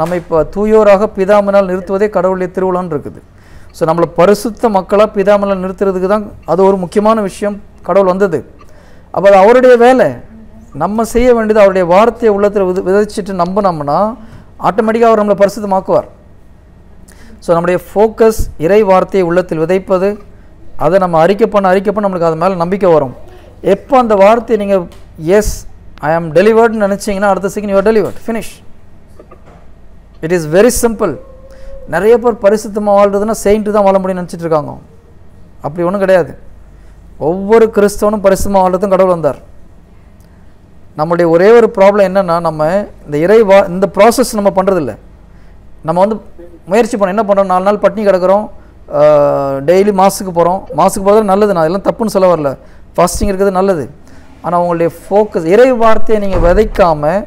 நம்ம இப்போ தூயோராக பிதாமனால் நிறுத்துவதே கடவுளுடைய திருவிழான்னு இருக்குது. ஸோ நம்மளை பரிசுத்த மக்களாக பிதாமனால் நிறுத்துறதுக்கு தான் அது ஒரு முக்கியமான விஷயம் கடவுள் வந்தது. அப்போ அது அவருடைய வேலை. நம்ம செய்ய வேண்டியது அவருடைய வார்த்தையை உள்ளத்தில் விதைச்சிட்டு நம்பினோம்னா ஆட்டோமேட்டிக்காக அவர் நம்மளை பரிசுத்தமாக்குவார். ஸோ நம்முடைய ஃபோக்கஸ் இறை வார்த்தையை உள்ளத்தில் விதைப்பது, அதை நம்ம அறிக்கை பண்ண நம்மளுக்கு அது மேலே நம்பிக்கை வரும். எப்போ அந்த வார்த்தையை நீங்கள் எஸ் ஐ ஆம் டெலிவர்டுன்னு நினச்சிங்கன்னா அடுத்த second you're delivered, finish. It is very simple. நிறைய பேர் பரிசுத்தமாக வாழ்றதுன்னா செயின்ட்டு தான் வாழ முடியும்னு நினச்சிட்டு இருக்காங்க. அப்படி ஒன்றும் கிடையாது. ஒவ்வொரு கிறிஸ்தவனும் பரிசுத்தமாக வாழ்றதும் கடவுள் வந்தார். நம்மளுடைய ஒரே ஒரு ப்ராப்ளம் என்னென்னா, நம்ம இந்த இந்த ப்ராசஸ் நம்ம பண்ணுறதில்ல. நம்ம வந்து முயற்சி பண்ணோம், என்ன பண்ணுறோம், 4 நாள் பட்டினி கிடக்கிறோம், டெய்லி மாசுக்கு போகிறது நல்லது, நான் அதெல்லாம் தப்புன்னு சொல்ல வரல, ஃபாஸ்டிங் இருக்கிறது நல்லது. ஆனால் உங்களுடைய ஃபோக்கஸ் இறை வார்த்தையை நீங்கள் விதைக்காமல்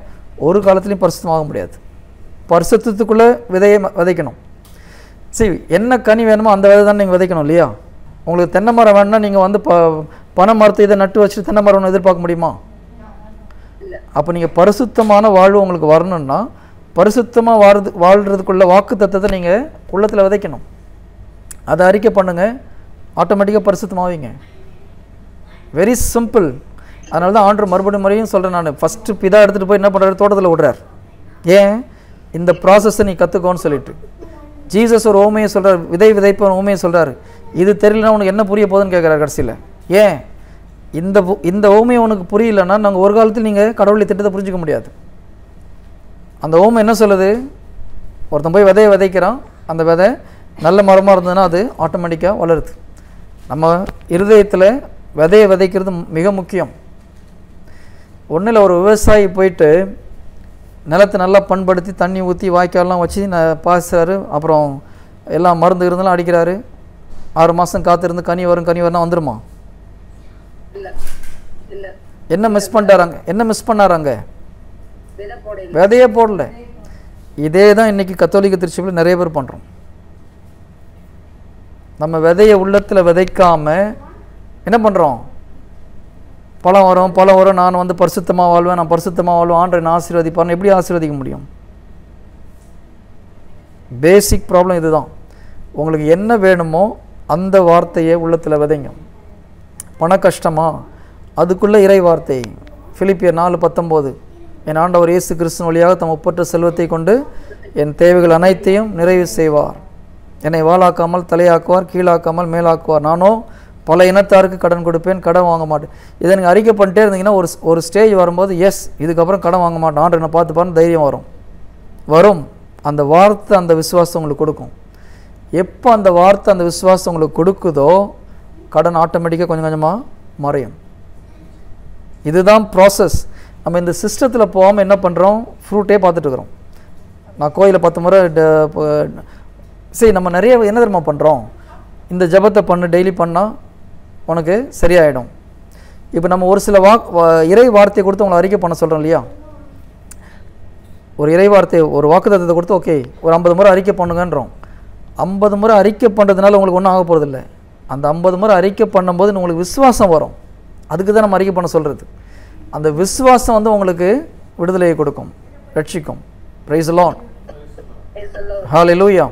ஒரு காலத்துலையும் பரிசுத்தமாக முடியாது. பரிசுத்தத்துக்குள்ளே விதைக்கணும். சரி, என்ன கனி வேணுமோ அந்த விதை தான் நீங்கள் விதைக்கணும் இல்லையா? உங்களுக்கு தென்னை மரம் வேணும்னா நீங்கள் வந்து பனை மரத்தை இதை நட்டு வச்சுட்டு தென்னை மரம் எதிர்பார்க்க முடியுமா? அப்போ நீங்கள் பரிசுத்தமான வாழ்வு உங்களுக்கு வரணும்னா பரிசுத்தமாக வாழ்கிறதுக்குள்ள வாக்கு தத்தத்தை நீங்கள் உள்ளத்தில் விதைக்கணும். அதை அறிக்கை பண்ணுங்கள், ஆட்டோமேட்டிக்காக பரிசுத்தமாவீங்க. Very simple. அதனால தான் ஆண்டவர் மறுபடியும் சொல்கிறேன் நான், ஃபஸ்ட்டு பிதா எடுத்துகிட்டு போய் என்ன பண்ணுறாரு, தோட்டத்தில் விடுறார். ஏன்? இந்த ப்ராசஸை நீ கற்றுக்கோன்னு சொல்லிட்டு. ஜீசஸ் ஒரு ஓமையை சொல்கிறார், விதைப்பவன் ஓமையை சொல்கிறார். இது தெரியலனா உனக்கு என்ன புரிய போகுதுன்னு கேட்குறாரு கடைசியில். ஏன்? இந்த ஓமையை உனக்கு புரியலன்னா நாங்கள் ஒரு காலத்தில் நீங்கள் கடவுளை திட்டத்தை புரிஞ்சிக்க முடியாது. அந்த ஓமை என்ன சொல்லுது? ஒருத்தன் போய் விதையை விதைக்கிறான், அந்த விதை நல்ல மரமாக இருந்ததுன்னா அது ஆட்டோமேட்டிக்காக வளருது. நம்ம இருதயத்தில் விதையை விதைக்கிறது மிக முக்கியம். ஒன்றில் ஒரு விவசாயி போயிட்டு நிலத்தை நல்லா பண்படுத்தி தண்ணி ஊற்றி வாய்க்காலெலாம் வச்சு பாய்ச்சாரு, அப்புறம் எல்லாம் மருந்து இருந்தாலும் அடிக்கிறாரு. 6 மாதம் காத்திருந்து கனி வரும்னா வந்துடுமா? என்ன மிஸ் பண்ணாராங்க? விதையே போடல. இதே தான் இன்றைக்கி கத்தோலிக்க திருச்சபையில் நிறைய பேர் பண்ணுறோம். நம்ம விதையை உள்ளத்தில் விதைக்காமல் என்ன பண்ணுறோம்? பழம் வரும், நான் வந்து பரிசுத்தமாக வாழ்வேன், நான் பரிசுத்தமாக வாழ்வேன், ஆண்டவரை நான் ஆசீர்வதிப்பார்னு எப்படி ஆசீர்வதிக்க முடியும்? பேசிக் ப்ராப்ளம் இதுதான். உங்களுக்கு என்ன வேணுமோ அந்த வார்த்தையை உள்ளத்தில் விதைங்க. பண கஷ்டமா? அதுக்குள்ளே இறை வார்த்தை. பிலிப்பியர் 4:19, என் ஆண்டவர் இயேசு கிறிஸ்துவின் வழியாக தம் ஒப்பற்ற செல்வத்தை கொண்டு என் தேவைகள் அனைத்தையும் நிறைவு செய்வார். என்னை வாளாக்காமல் தலையாக்குவார், கீழாக்காமல் மேலாக்குவார். நானோ பல இனத்தாருக்கு கடன் கொடுப்பேன், கடன் வாங்க மாட்டேன். இதை நீங்கள் அறிக்கை பண்ணிட்டே இருந்தீங்கன்னா ஒரு ஸ்டேஜ் வரும்போது எஸ் இதுக்கப்புறம் கடன் வாங்க மாட்டேன், ஆண்டவரை நான் பார்த்துப்பான்னு தைரியம் வரும். அந்த வார்த்தை அந்த விசுவாசம் உங்களுக்கு கொடுக்கும். எப்போ அந்த வார்த்தை அந்த விசுவாசம் உங்களுக்கு கொடுக்குதோ கடன் ஆட்டோமேட்டிக்காக கொஞ்சம் கொஞ்சமாக மறையும். இதுதான் ப்ராசஸ். நம்ம இந்த சிஸ்டத்தில் போகாமல் என்ன பண்ணுறோம், ஃப்ரூட்டே பார்த்துட்டு இருக்கிறோம். நான் கோயிலில் 10 முறை சரி, நம்ம நிறைய என்ன தெரியுமா பண்ணுறோம், இந்த ஜபத்தை பண்ணு, டெய்லி பண்ணால் உனக்கு சரியாயிடும். இப்போ நம்ம ஒரு சில இறை வார்த்தையை கொடுத்து உங்களை அறிக்கை பண்ண சொல்கிறோம் இல்லையா? ஒரு இறை வார்த்தை, ஒரு வாக்குத்தத்தத்தை கொடுத்து ஓகே ஒரு 50 முறை அறிக்கை பண்ணுங்கன்றோம். 50 முறை அறிக்கை பண்ணுறதுனால உங்களுக்கு ஒன்றும் ஆக போகிறதில்ல. அந்த 50 முறை அறிக்கை பண்ணும்போது உங்களுக்கு விசுவாசம் வரும். அதுக்கு தான் நம்ம அறிக்கை பண்ண சொல்கிறது. அந்த விசுவாசம் வந்து உங்களுக்கு விடுதலையை கொடுக்கும், ரட்சிக்கும். Praise the Lord. ஹல்லேலூயா.